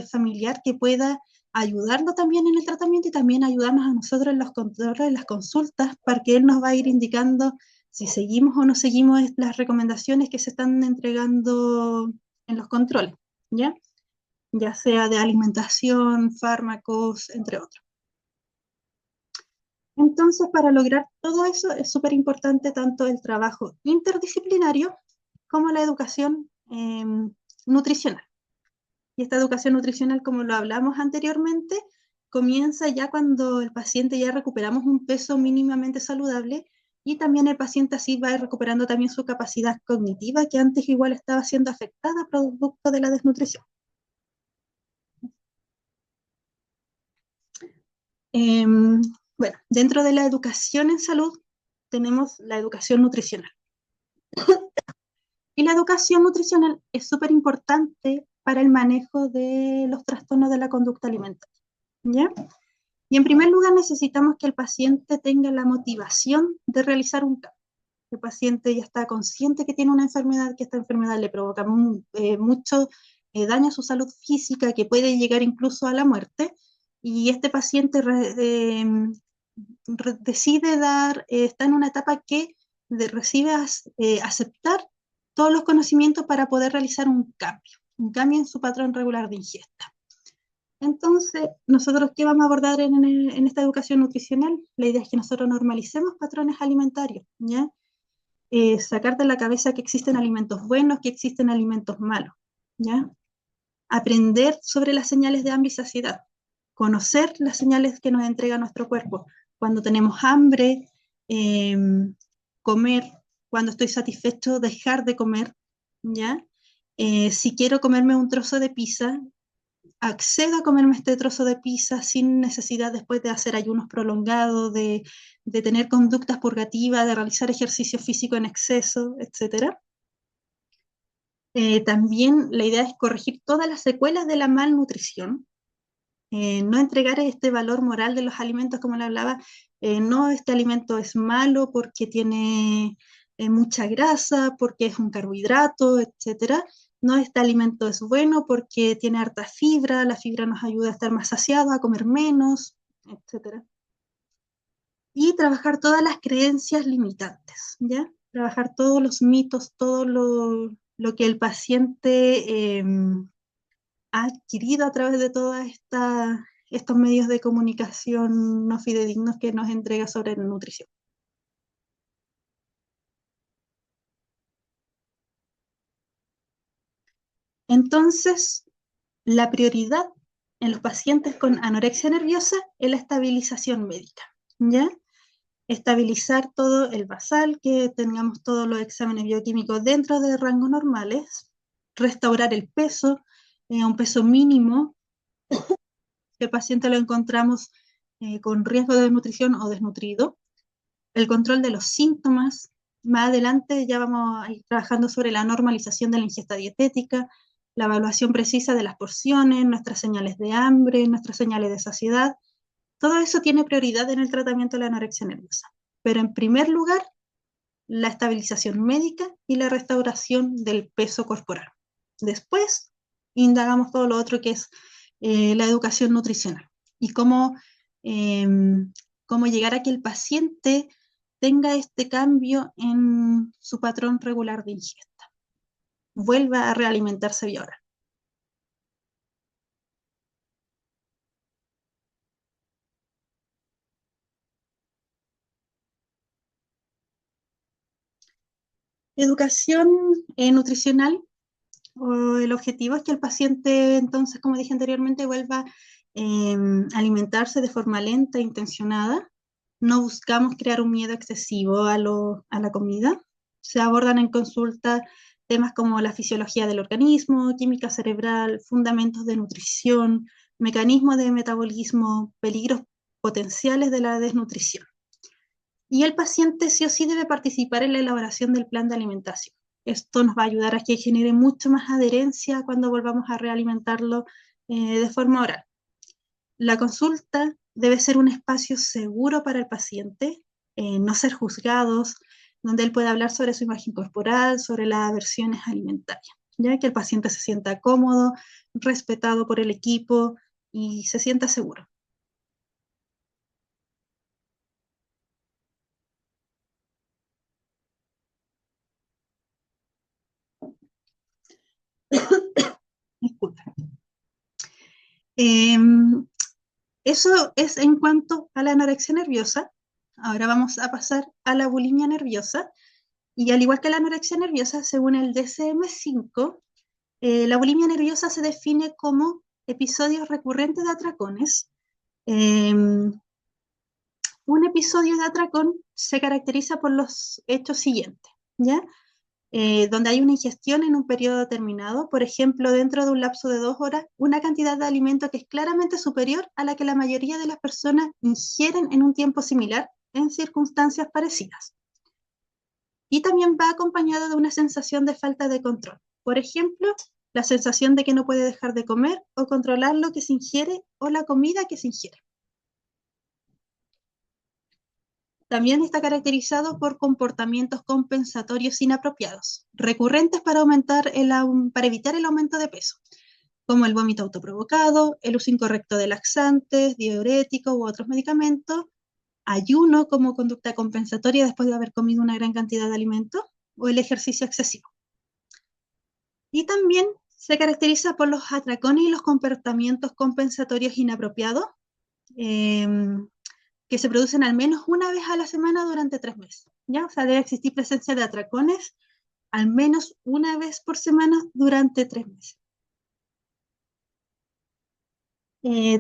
familiar que pueda ayudarlo también en el tratamiento y también ayudarnos a nosotros en los controles, en las consultas, para que él nos va a ir indicando si seguimos o no seguimos las recomendaciones que se están entregando en los controles, ¿ya? Ya sea de alimentación, fármacos, entre otros. Entonces, para lograr todo eso es súper importante tanto el trabajo interdisciplinario como la educación nutricional. Y esta educación nutricional, como lo hablamos anteriormente, comienza ya cuando el paciente ya recuperamos un peso mínimamente saludable y también el paciente así va recuperando también su capacidad cognitiva que antes igual estaba siendo afectada producto de la desnutrición. Bueno, dentro de la educación en salud tenemos la educación nutricional. Y la educación nutricional es súper importante para el manejo de los trastornos de la conducta alimentaria, ¿ya? Y en primer lugar necesitamos que el paciente tenga la motivación de realizar un cambio. El paciente ya está consciente que tiene una enfermedad, que esta enfermedad le provoca mucho daño a su salud física, que puede llegar incluso a la muerte, y este paciente decide está en una etapa que recibe aceptar todos los conocimientos para poder realizar un cambio en su patrón regular de ingesta. Entonces, nosotros, ¿qué vamos a abordar en esta educación nutricional? La idea es que nosotros normalicemos patrones alimentarios, ¿ya? Sacar de la cabeza que existen alimentos buenos, que existen alimentos malos, ¿ya? Aprender sobre las señales de hambre y saciedad, conocer las señales que nos entrega nuestro cuerpo, cuando tenemos hambre, eh, comer, cuando estoy satisfecho, dejar de comer, ¿ya? Si quiero comerme un trozo de pizza, accedo a comerme este trozo de pizza sin necesidad después de hacer ayunos prolongados, de tener conductas purgativas, de realizar ejercicio físico en exceso, etc. También la idea es corregir todas las secuelas de la malnutrición, No entregar este valor moral de los alimentos, como le hablaba, no, este alimento es malo porque tiene mucha grasa, porque es un carbohidrato, etcétera. No, este alimento es bueno porque tiene harta fibra, la fibra nos ayuda a estar más saciados, a comer menos, etcétera. Y trabajar todas las creencias limitantes, ¿ya? Trabajar todos los mitos, todo lo que el paciente ha adquirido a través de todos estos medios de comunicación no fidedignos que nos entrega sobre nutrición. Entonces, la prioridad en los pacientes con anorexia nerviosa es la estabilización médica, ¿ya? Estabilizar todo el basal, que tengamos todos los exámenes bioquímicos dentro de rangos normales, restaurar el peso a un peso mínimo, que el paciente lo encontramos con riesgo de desnutrición o desnutrido, el control de los síntomas. Más adelante ya vamos a ir trabajando sobre la normalización de la ingesta dietética, la evaluación precisa de las porciones, nuestras señales de hambre, nuestras señales de saciedad. Todo eso tiene prioridad en el tratamiento de la anorexia nerviosa. Pero en primer lugar, la estabilización médica y la restauración del peso corporal. Después, indagamos todo lo otro que es la educación nutricional y eh, cómo llegar a que el paciente tenga este cambio en su patrón regular de ingesta, vuelva a realimentarse bien ahora. Educación nutricional, o el objetivo es que el paciente, entonces, como dije anteriormente, vuelva a alimentarse de forma lenta e intencionada. No buscamos crear un miedo excesivo a la comida. Se abordan en consulta temas como la fisiología del organismo, química cerebral, fundamentos de nutrición, mecanismos de metabolismo, peligros potenciales de la desnutrición. Y el paciente sí o sí debe participar en la elaboración del plan de alimentación. Esto nos va a ayudar a que genere mucho más adherencia cuando volvamos a realimentarlo de forma oral. La consulta debe ser un espacio seguro para el paciente, no ser juzgados, donde él pueda hablar sobre su imagen corporal, sobre las aversiones alimentarias, ya que el paciente se sienta cómodo, respetado por el equipo y se sienta seguro. Disculpa. Eh, Eso es en cuanto a la anorexia nerviosa. Ahora vamos a pasar a la bulimia nerviosa. Y al igual que la anorexia nerviosa, según el DSM-5, la bulimia nerviosa se define como episodios recurrentes de atracones. Un episodio de atracón se caracteriza por los hechos siguientes, ¿ya? Donde hay una ingestión en un periodo determinado, por ejemplo, dentro de un lapso de 2 horas, una cantidad de alimento que es claramente superior a la que la mayoría de las personas ingieren en un tiempo similar en circunstancias parecidas. Y también va acompañado de una sensación de falta de control. Por ejemplo, la sensación de que no puede dejar de comer o controlar lo que se ingiere o la comida que se ingiere. También está caracterizado por comportamientos compensatorios inapropiados, recurrentes para evitar el aumento de peso, como el vómito autoprovocado, el uso incorrecto de laxantes, diuréticos u otros medicamentos, ayuno como conducta compensatoria después de haber comido una gran cantidad de alimentos, o el ejercicio excesivo. Y también se caracteriza por los atracones y los comportamientos compensatorios inapropiados, eh, que se producen al menos una vez a la semana durante 3 meses. ¿Ya? O sea, debe existir presencia de atracones al menos una vez por semana durante 3 meses.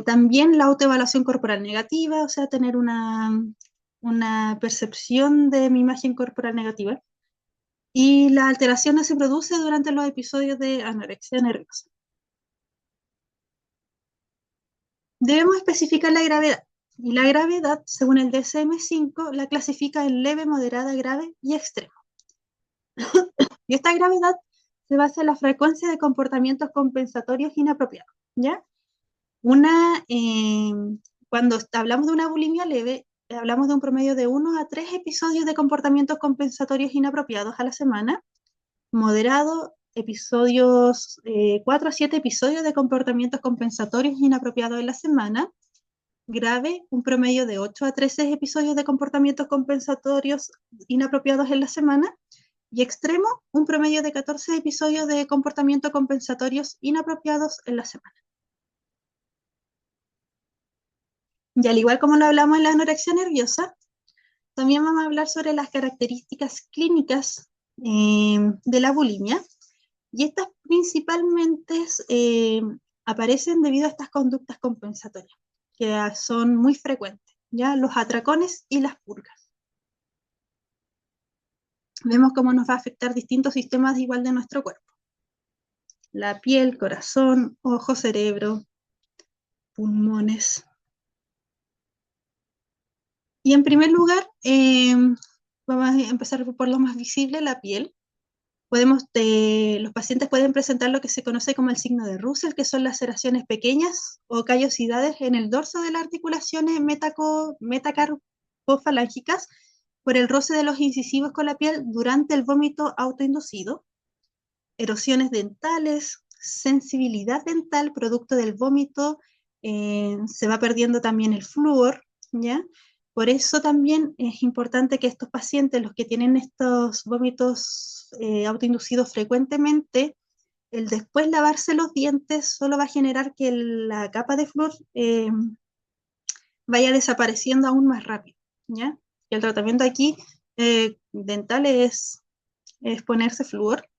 También la autoevaluación corporal negativa, o sea, tener una percepción de mi imagen corporal negativa. Y la alteración no se produce durante los episodios de anorexia nerviosa. Debemos especificar la gravedad. Y la gravedad, según el DSM-5, la clasifica en leve, moderada, grave y extrema. Y esta gravedad se basa en la frecuencia de comportamientos compensatorios inapropiados, ¿ya? Cuando hablamos de una bulimia leve, hablamos de un promedio de 1 a 3 episodios de comportamientos compensatorios inapropiados a la semana. Moderado, 4 a 7 episodios de comportamientos compensatorios inapropiados en la semana. Grave, un promedio de 8 a 13 episodios de comportamientos compensatorios inapropiados en la semana. Y extremo, un promedio de 14 episodios de comportamientos compensatorios inapropiados en la semana. Y al igual como lo hablamos en la anorexia nerviosa, también vamos a hablar sobre las características clínicas de la bulimia. Y estas principalmente aparecen debido a estas conductas compensatorias, que son muy frecuentes, ¿ya? Los atracones y las purgas. Vemos cómo nos va a afectar distintos sistemas igual de nuestro cuerpo. La piel, corazón, ojo, cerebro, pulmones. Y en primer lugar, vamos a empezar por lo más visible, la piel. Los pacientes pueden presentar lo que se conoce como el signo de Russell, que son laceraciones pequeñas o callosidades en el dorso de las articulaciones metacarpofalángicas por el roce de los incisivos con la piel durante el vómito autoinducido, erosiones dentales, sensibilidad dental producto del vómito, se va perdiendo también el flúor, ¿ya? Por eso también es importante que estos pacientes, los que tienen estos vómitos autoinducidos frecuentemente, el después lavarse los dientes solo va a generar que la capa de flúor vaya desapareciendo aún más rápido, ¿ya? Y el tratamiento aquí dental es ponerse flúor.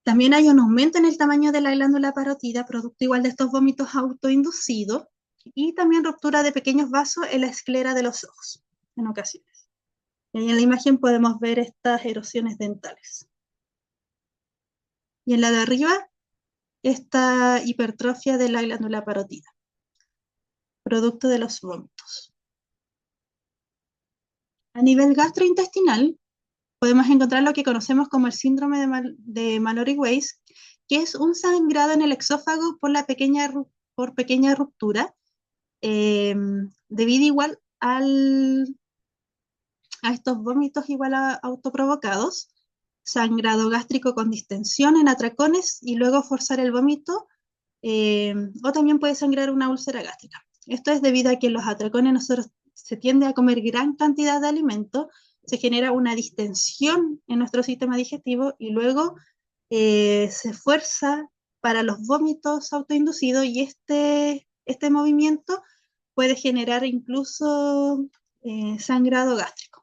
También hay un aumento en el tamaño de la glándula parótida, producto igual de estos vómitos autoinducidos, y también ruptura de pequeños vasos en la esclera de los ojos, en ocasiones. Y ahí en la imagen podemos ver estas erosiones dentales. Y en la de arriba, esta hipertrofia de la glándula parótida, producto de los vómitos. A nivel gastrointestinal, podemos encontrar lo que conocemos como el síndrome de Mallory-Weiss, que es un sangrado en el exófago por pequeña ruptura, debido igual a estos vómitos igual autoprovocados, sangrado gástrico con distensión en atracones y luego forzar el vómito, o también puede sangrar una úlcera gástrica. Esto es debido a que en los atracones nosotros se tiende a comer gran cantidad de alimento, se genera una distensión en nuestro sistema digestivo y luego se fuerza para los vómitos autoinducidos y este movimiento puede generar incluso sangrado gástrico.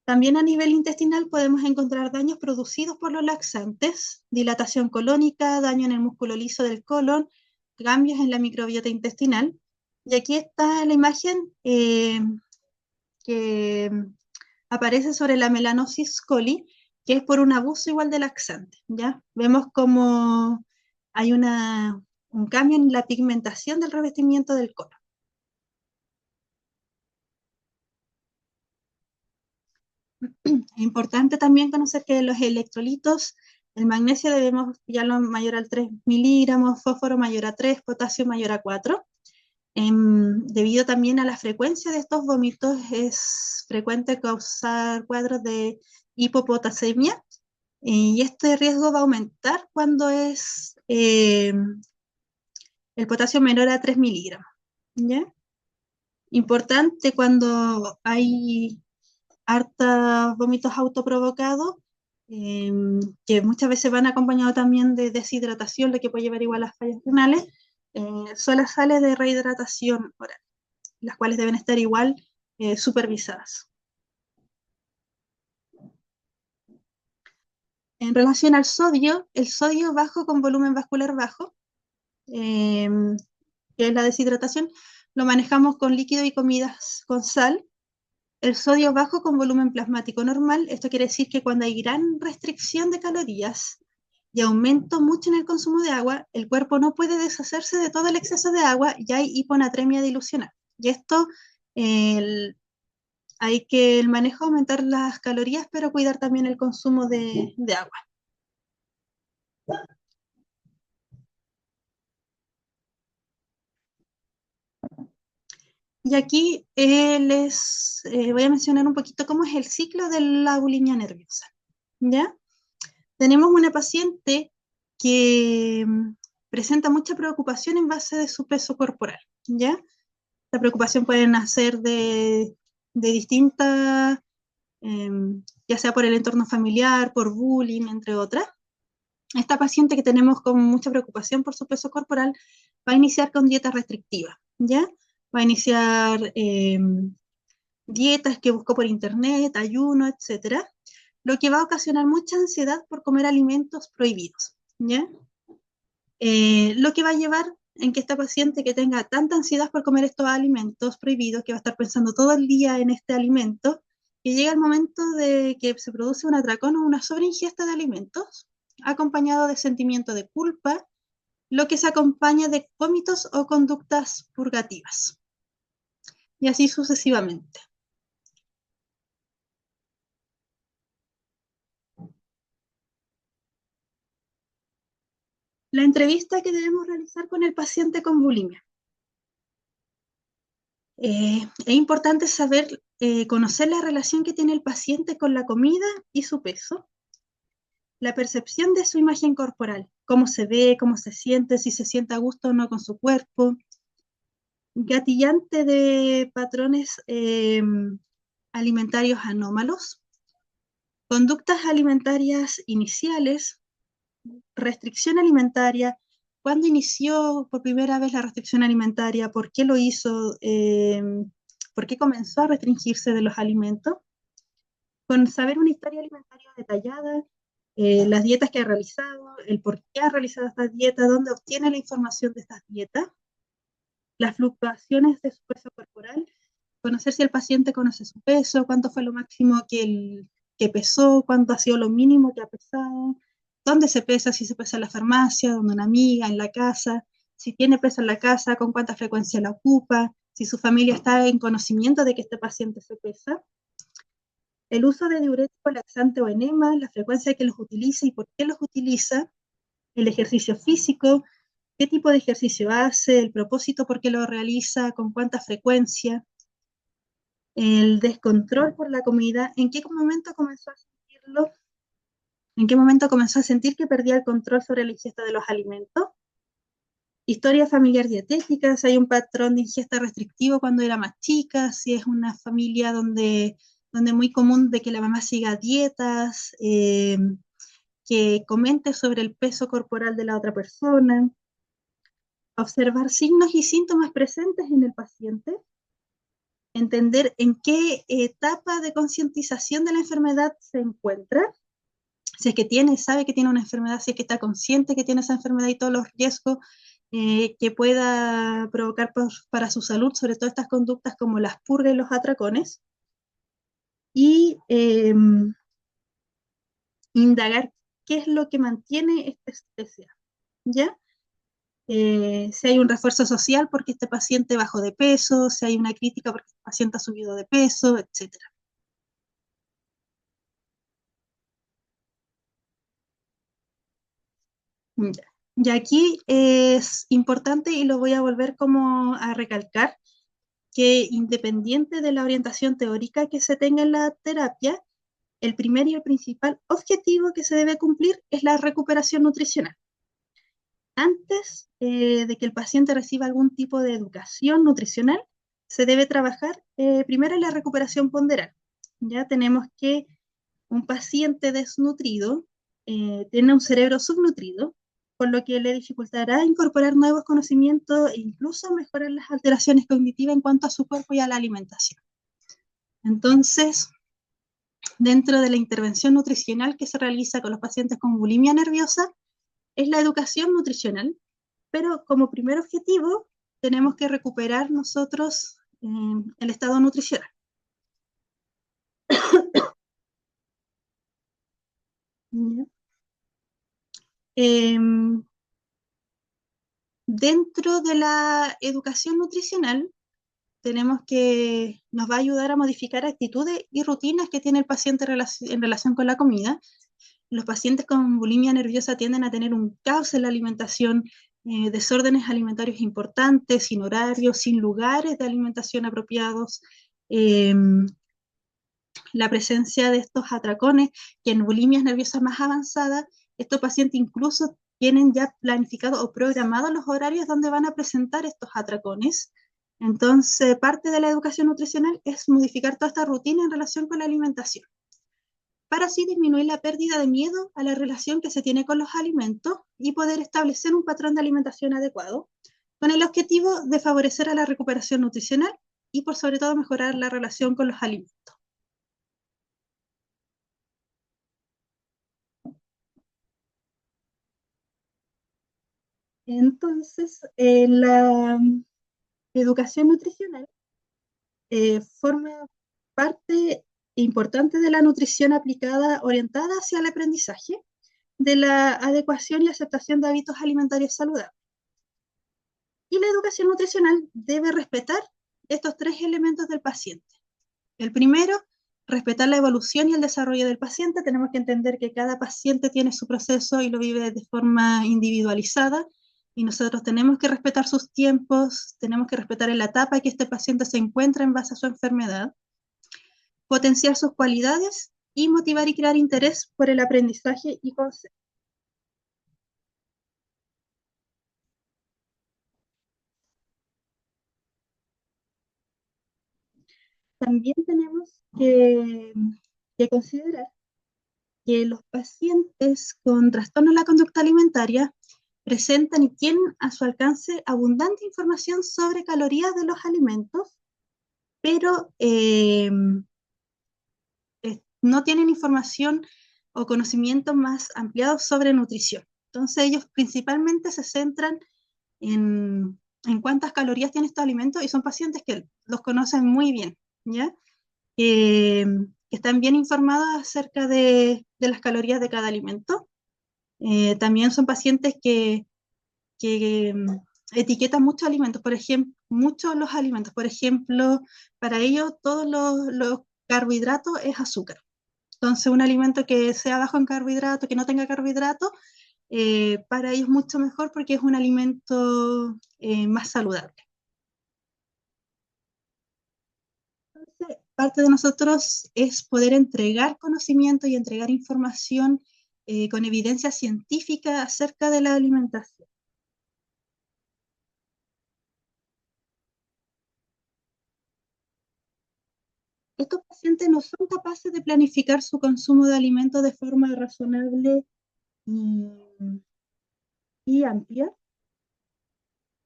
También a nivel intestinal podemos encontrar daños producidos por los laxantes, dilatación colónica, daño en el músculo liso del colon, cambios en la microbiota intestinal. Y aquí está la imagen que aparece sobre la melanosis coli, que es por un abuso igual de laxante, ¿ya? Vemos como hay un cambio en la pigmentación del revestimiento del colon. Es importante también conocer que los electrolitos, el magnesio debemos pillarlo mayor a 3 miligramos, fósforo mayor a 3, potasio mayor a 4. Debido también a la frecuencia de estos vómitos, es frecuente causar cuadros de hipopotasemia, y este riesgo va a aumentar cuando es el potasio menor a 3 miligramos, ¿ya? Importante cuando hay harta vómitos autoprovocados, que muchas veces van acompañados también de deshidratación, lo que puede llevar igual a fallas renales, son las sales de rehidratación oral, las cuales deben estar igual supervisadas. En relación al sodio, el sodio bajo con volumen vascular bajo, que es la deshidratación, lo manejamos con líquido y comidas con sal. El sodio bajo con volumen plasmático normal, esto quiere decir que cuando hay gran restricción de calorías y aumento mucho en el consumo de agua, el cuerpo no puede deshacerse de todo el exceso de agua y hay hiponatremia dilucional. Y esto hay que el manejo aumentar las calorías, pero cuidar también el consumo de agua. Y aquí les voy a mencionar un poquito cómo es el ciclo de la bulimia nerviosa, ¿ya? Tenemos una paciente que presenta mucha preocupación en base de su peso corporal, ¿ya? La preocupación puede nacer de distintas, ya sea por el entorno familiar, por bullying, entre otras. Esta paciente que tenemos con mucha preocupación por su peso corporal va a iniciar con dieta restrictiva, ¿ya? Va a iniciar dietas que buscó por internet, ayuno, etcétera, lo que va a ocasionar mucha ansiedad por comer alimentos prohibidos, ¿ya? Lo que va a llevar en que esta paciente que tenga tanta ansiedad por comer estos alimentos prohibidos, que va a estar pensando todo el día en este alimento, que llega el momento de que se produce un atracón o una sobreingesta de alimentos, acompañado de sentimiento de culpa, lo que se acompaña de vómitos o conductas purgativas, y así sucesivamente. La entrevista que debemos realizar con el paciente con bulimia. Es importante saber, conocer la relación que tiene el paciente con la comida y su peso, la percepción de su imagen corporal, cómo se ve, cómo se siente, si se siente a gusto o no con su cuerpo, gatillante de patrones alimentarios anómalos, conductas alimentarias iniciales, restricción alimentaria, cuándo inició por primera vez la restricción alimentaria, por qué lo hizo, por qué comenzó a restringirse de los alimentos, con saber una historia alimentaria detallada, las dietas que ha realizado, el por qué ha realizado estas dietas, dónde obtiene la información de estas dietas, las fluctuaciones de su peso corporal, conocer si el paciente conoce su peso, cuánto fue lo máximo que pesó, cuánto ha sido lo mínimo que ha pesado, dónde se pesa, si se pesa en la farmacia, donde una amiga, en la casa, si tiene peso en la casa, con cuánta frecuencia la ocupa, si su familia está en conocimiento de que este paciente se pesa, el uso de diuréticos, laxante o enema, la frecuencia que los utiliza y por qué los utiliza, el ejercicio físico, qué tipo de ejercicio hace, el propósito por qué lo realiza, con cuánta frecuencia, el descontrol por la comida, en qué momento comenzó a sentirlo, en qué momento comenzó a sentir que perdía el control sobre la ingesta de los alimentos, historia familiar dietética, si hay un patrón de ingesta restrictivo cuando era más chica, si es una familia donde es muy común de que la mamá siga dietas, que comente sobre el peso corporal de la otra persona, observar signos y síntomas presentes en el paciente, entender en qué etapa de concientización de la enfermedad se encuentra, si es que tiene, sabe que tiene una enfermedad, si es que está consciente que tiene esa enfermedad y todos los riesgos que pueda provocar para su salud, sobre todo estas conductas como las purgas y los atracones, y indagar qué es lo que mantiene esta TCA, ¿ya? Si hay un refuerzo social porque este paciente bajó de peso, si hay una crítica porque este paciente ha subido de peso, etcétera. Ya. Y aquí es importante y lo voy a volver como a recalcar, que independiente de la orientación teórica que se tenga en la terapia, el primer y el principal objetivo que se debe cumplir es la recuperación nutricional. Antes de que el paciente reciba algún tipo de educación nutricional, se debe trabajar primero en la recuperación ponderal. Ya tenemos que un paciente desnutrido tiene un cerebro subnutrido, por lo que le dificultará incorporar nuevos conocimientos e incluso mejorar las alteraciones cognitivas en cuanto a su cuerpo y a la alimentación. Entonces, dentro de la intervención nutricional que se realiza con los pacientes con bulimia nerviosa, es la educación nutricional, pero como primer objetivo tenemos que recuperar nosotros el estado nutricional. Dentro de la educación nutricional, nos va a ayudar a modificar actitudes y rutinas que tiene el paciente en relación con la comida. Los pacientes con bulimia nerviosa tienden a tener un caos en la alimentación, desórdenes alimentarios importantes, sin horarios, sin lugares de alimentación apropiados, la presencia de estos atracones, que en bulimias nerviosas más avanzadas, estos pacientes incluso tienen ya planificado o programado los horarios donde van a presentar estos atracones. Entonces, parte de la educación nutricional es modificar toda esta rutina en relación con la alimentación, para así disminuir la pérdida de miedo a la relación que se tiene con los alimentos y poder establecer un patrón de alimentación adecuado, con el objetivo de favorecer a la recuperación nutricional y por sobre todo mejorar la relación con los alimentos. Entonces, la educación nutricional forma parte importante de la nutrición aplicada orientada hacia el aprendizaje, de la adecuación y aceptación de hábitos alimentarios saludables. Y la educación nutricional debe respetar estos tres elementos del paciente. El primero, respetar la evolución y el desarrollo del paciente. Tenemos que entender que cada paciente tiene su proceso y lo vive de forma individualizada, y nosotros tenemos que respetar sus tiempos, tenemos que respetar la etapa que este paciente se encuentra en base a su enfermedad, potenciar sus cualidades y motivar y crear interés por el aprendizaje y concepto. También tenemos que considerar que los pacientes con trastorno de la conducta alimentaria presentan y tienen a su alcance abundante información sobre calorías de los alimentos, pero no tienen información o conocimiento más ampliado sobre nutrición. Entonces ellos principalmente se centran en cuántas calorías tiene estos alimentos, y son pacientes que los conocen muy bien, ¿ya? Que están bien informados acerca de las calorías de cada alimento. También son pacientes que etiquetan muchos alimentos, por ejemplo, muchos los alimentos, por ejemplo, para ellos todos los carbohidratos es azúcar. Entonces, un alimento que sea bajo en carbohidratos, que no tenga carbohidratos, para ellos mucho mejor porque es un alimento más saludable. Entonces, parte de nosotros es poder entregar conocimiento y entregar información con evidencia científica acerca de la alimentación. Estos pacientes no son capaces de planificar su consumo de alimentos de forma razonable y, y amplia.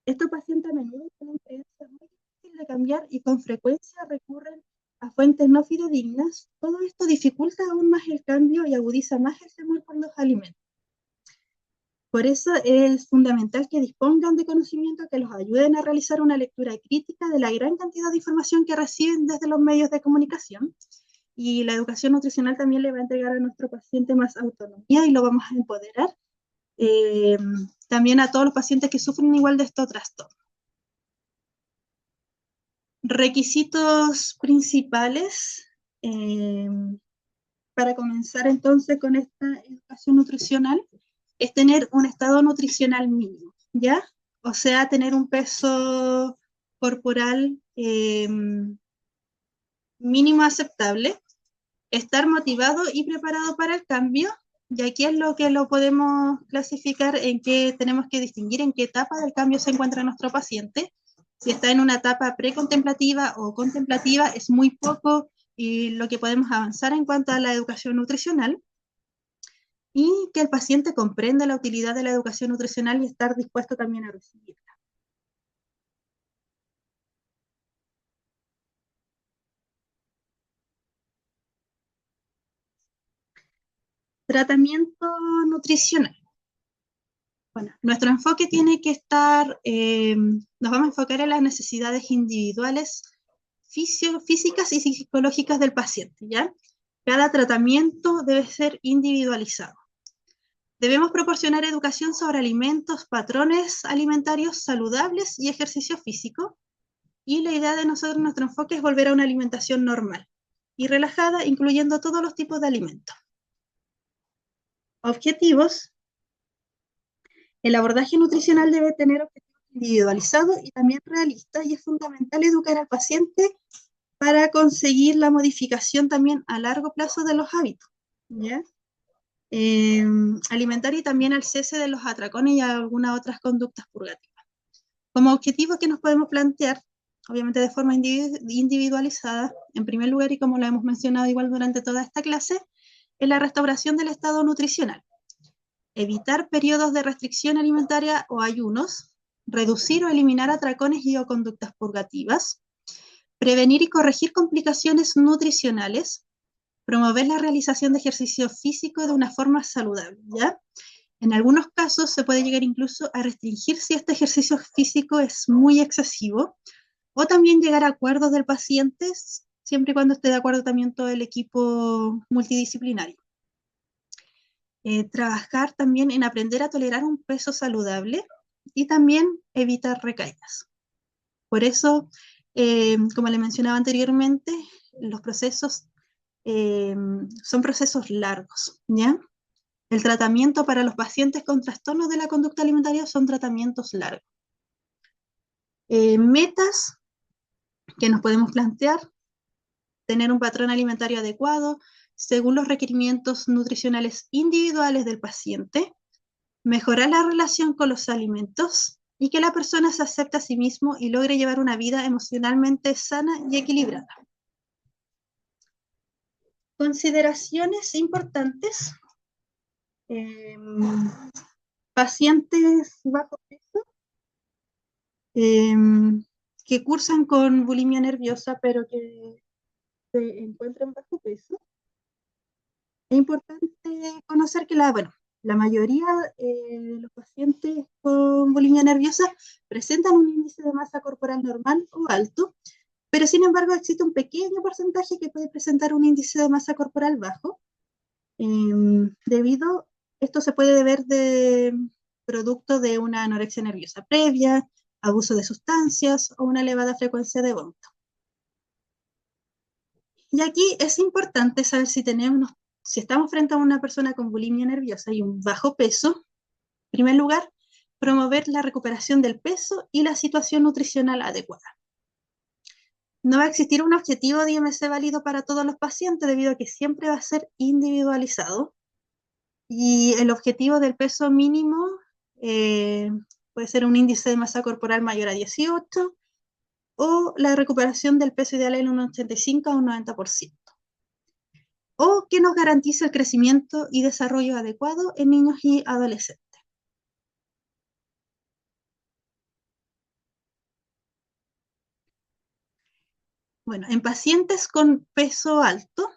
Estos pacientes a menudo tienen creencias muy difíciles de cambiar y con frecuencia recurren a fuentes no fidedignas. Todo esto dificulta aún más el cambio y agudiza más el temor por los alimentos. Por eso es fundamental que dispongan de conocimiento que los ayuden a realizar una lectura crítica de la gran cantidad de información que reciben desde los medios de comunicación. Y la educación nutricional también le va a entregar a nuestro paciente más autonomía y lo vamos a empoderar. También a todos los pacientes que sufren igual de estos trastornos. Requisitos principales para comenzar entonces con esta educación nutricional es tener un estado nutricional mínimo, ¿ya? O sea, tener un peso corporal mínimo aceptable, estar motivado y preparado para el cambio, y aquí es lo que lo podemos clasificar en qué tenemos que distinguir en qué etapa del cambio se encuentra nuestro paciente. Si está en una etapa precontemplativa o contemplativa, es muy poco y lo que podemos avanzar en cuanto a la educación nutricional, y que el paciente comprenda la utilidad de la educación nutricional y estar dispuesto también a recibirla. Tratamiento nutricional. Bueno, nuestro enfoque tiene que estar, nos vamos a enfocar en las necesidades individuales, físicas y psicológicas del paciente, ¿ya? Cada tratamiento debe ser individualizado. Debemos proporcionar educación sobre alimentos, patrones alimentarios saludables y ejercicio físico. Y la idea de nosotros, nuestro enfoque es volver a una alimentación normal y relajada, incluyendo todos los tipos de alimentos. Objetivos: El abordaje nutricional debe tener objetivos individualizados y también realistas, y es fundamental educar al paciente para conseguir la modificación también a largo plazo de los hábitos, ¿ya? Alimentaria, y también al cese de los atracones y algunas otras conductas purgativas. Como objetivos que nos podemos plantear, obviamente de forma individualizada, en primer lugar, y como lo hemos mencionado igual durante toda esta clase, es la restauración del estado nutricional. Evitar periodos de restricción alimentaria o ayunos, reducir o eliminar atracones y o conductas purgativas, prevenir y corregir complicaciones nutricionales, promover la realización de ejercicio físico de una forma saludable, ¿ya? En algunos casos se puede llegar incluso a restringir si este ejercicio físico es muy excesivo, o también llegar a acuerdos del paciente, siempre y cuando esté de acuerdo también todo el equipo multidisciplinario. Trabajar también en aprender a tolerar un peso saludable y también evitar recaídas. Por eso, como le mencionaba anteriormente, los procesos son procesos largos, ¿ya? El tratamiento para los pacientes con trastornos de la conducta alimentaria son tratamientos largos. Metas que nos podemos plantear: tener un patrón alimentario adecuado según los requerimientos nutricionales individuales del paciente, mejorar la relación con los alimentos y que la persona se acepte a sí mismo y logre llevar una vida emocionalmente sana y equilibrada. Consideraciones importantes: eh, pacientes bajo peso, eh, que cursan con bulimia nerviosa pero que se encuentran bajo peso. Es importante conocer que la mayoría de los pacientes con bulimia nerviosa presentan un índice de masa corporal normal o alto, pero sin embargo existe un pequeño porcentaje que puede presentar un índice de masa corporal bajo. Esto se puede deber de producto de una anorexia nerviosa previa, abuso de sustancias o una elevada frecuencia de vómito. Y aquí es importante saber si estamos frente a una persona con bulimia nerviosa y un bajo peso. En primer lugar, promover la recuperación del peso y la situación nutricional adecuada. No va a existir un objetivo de IMC válido para todos los pacientes, debido a que siempre va a ser individualizado. Y el objetivo del peso mínimo puede ser un índice de masa corporal mayor a 18, o la recuperación del peso ideal en un 85 a un 90%. O que nos garantice el crecimiento y desarrollo adecuado en niños y adolescentes. Bueno, en pacientes con peso alto,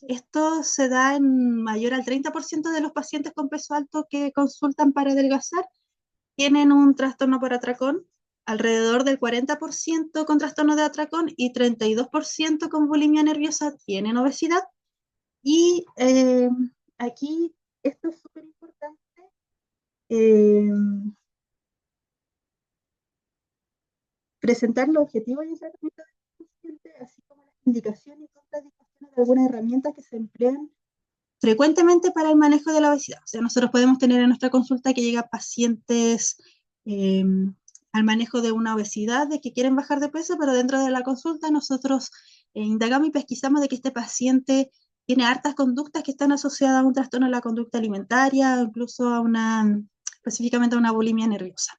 esto se da en mayor al 30% de los pacientes con peso alto que consultan para adelgazar, tienen un trastorno por atracón, alrededor del 40% con trastorno de atracón y 32% con bulimia nerviosa tienen obesidad. Y aquí esto es súper importante. Presentar los objetivos y el tratamiento del paciente, así como las indicaciones y contraindicaciones de algunas herramientas que se emplean frecuentemente para el manejo de la obesidad. O sea, nosotros podemos tener en nuestra consulta que llega pacientes eh, al manejo de una obesidad, de que quieren bajar de peso, pero dentro de la consulta nosotros indagamos y pesquisamos de que este paciente tiene hartas conductas que están asociadas a un trastorno de la conducta alimentaria, o incluso específicamente a una bulimia nerviosa.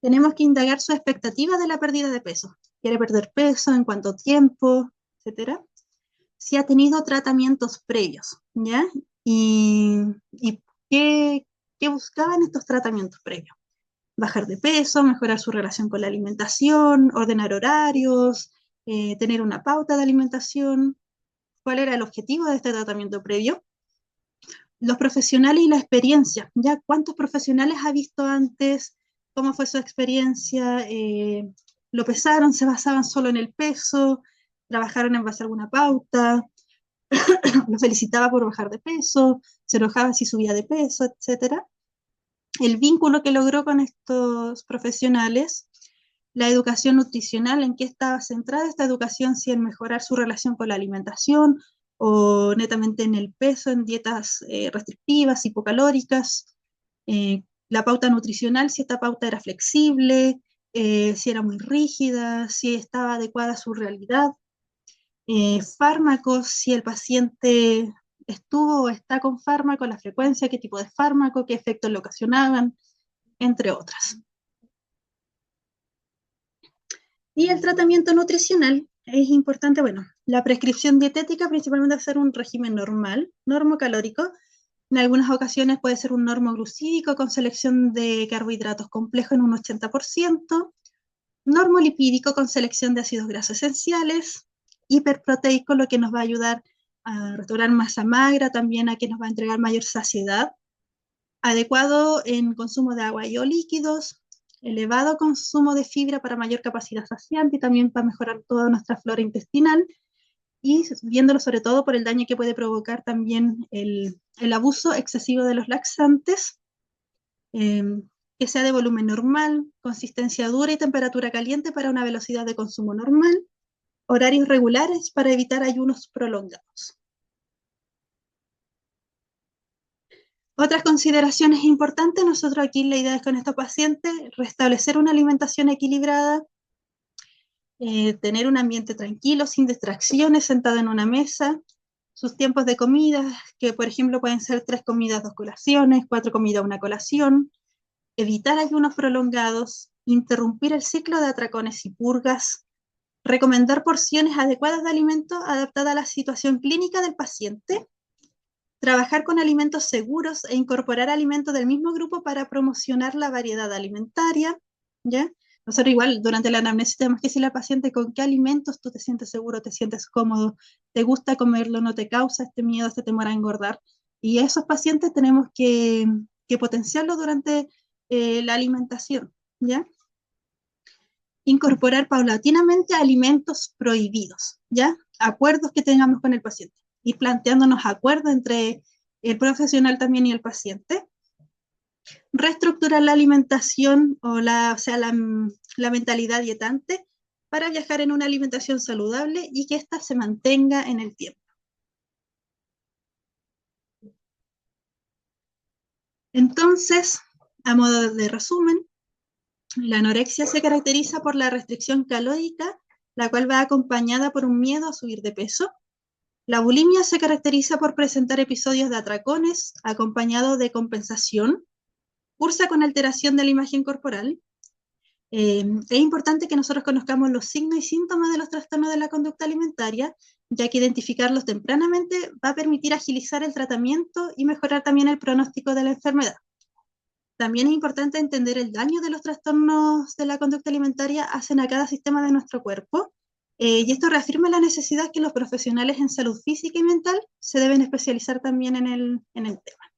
Tenemos que indagar su expectativa de la pérdida de peso. ¿Quiere perder peso? ¿En cuánto tiempo? Etcétera. Si ha tenido tratamientos previos, ¿ya? Y qué buscaban estos tratamientos previos. Bajar de peso, mejorar su relación con la alimentación, ordenar horarios, tener una pauta de alimentación. ¿Cuál era el objetivo de este tratamiento previo? Los profesionales y la experiencia, ¿ya? ¿Cuántos profesionales ha visto antes? ¿Cómo fue su experiencia? ¿Lo pesaron? ¿Se basaban solo en el peso? ¿Trabajaron en base a alguna pauta? ¿Lo felicitaba por bajar de peso? ¿Se enojaba si subía de peso? Etcétera. El vínculo que logró con estos profesionales, la educación nutricional, en qué estaba centrada esta educación, si en mejorar su relación con la alimentación o netamente en el peso, en dietas restrictivas, hipocalóricas. La pauta nutricional, si esta pauta era flexible, si era muy rígida, si estaba adecuada a su realidad. Fármacos, si el paciente estuvo o está con fármaco, la frecuencia, qué tipo de fármaco, qué efectos le ocasionaban, entre otras. Y el tratamiento nutricional es importante, bueno, la prescripción dietética principalmente hacer un régimen normal, normocalórico. En algunas ocasiones puede ser un normoglucídico con selección de carbohidratos complejos en un 80%, normolipídico con selección de ácidos grasos esenciales, hiperproteico, lo que nos va a ayudar a restaurar masa magra, también a que nos va a entregar mayor saciedad, adecuado en consumo de agua y o líquidos, elevado consumo de fibra para mayor capacidad saciante y también para mejorar toda nuestra flora intestinal, y viéndolo sobre todo por el daño que puede provocar también el abuso excesivo de los laxantes, eh, que sea de volumen normal, consistencia dura y temperatura caliente para una velocidad de consumo normal, horarios regulares para evitar ayunos prolongados. Otras consideraciones importantes, nosotros aquí la idea es con estos pacientes restablecer una alimentación equilibrada, tener un ambiente tranquilo, sin distracciones, sentado en una mesa, sus tiempos de comida, que por ejemplo pueden ser 3 comidas, 2 colaciones, 4 comidas, 1 colación, evitar ayunos prolongados, interrumpir el ciclo de atracones y purgas, recomendar porciones adecuadas de alimento adaptadas a la situación clínica del paciente, trabajar con alimentos seguros e incorporar alimentos del mismo grupo para promocionar la variedad alimentaria, ¿ya? Nosotros igual durante la anamnesis tenemos que decirle al paciente con qué alimentos tú te sientes seguro, te sientes cómodo, te gusta comerlo, no te causa este miedo, este temor a engordar. Y esos pacientes tenemos que potenciarlo durante la alimentación, ¿ya? Incorporar paulatinamente alimentos prohibidos, ¿ya? Acuerdos que tengamos con el paciente. Ir planteándonos acuerdos entre el profesional también y el paciente. Reestructurar la alimentación o sea, la mentalidad dietante para viajar en una alimentación saludable y que ésta se mantenga en el tiempo. Entonces, a modo de resumen, la anorexia se caracteriza por la restricción calórica, la cual va acompañada por un miedo a subir de peso. La bulimia se caracteriza por presentar episodios de atracones acompañados de compensación, cursa con alteración de la imagen corporal. Es importante que nosotros conozcamos los signos y síntomas de los trastornos de la conducta alimentaria, ya que identificarlos tempranamente va a permitir agilizar el tratamiento y mejorar también el pronóstico de la enfermedad. También es importante entender el daño de los trastornos de la conducta alimentaria hacen a cada sistema de nuestro cuerpo, y esto reafirma la necesidad que los profesionales en salud física y mental se deben especializar también en el tema.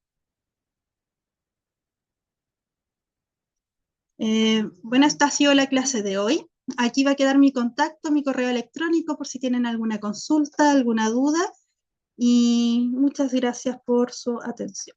Bueno, esta ha sido la clase de hoy. Aquí va a quedar mi contacto, mi correo electrónico por si tienen alguna consulta, alguna duda, y muchas gracias por su atención.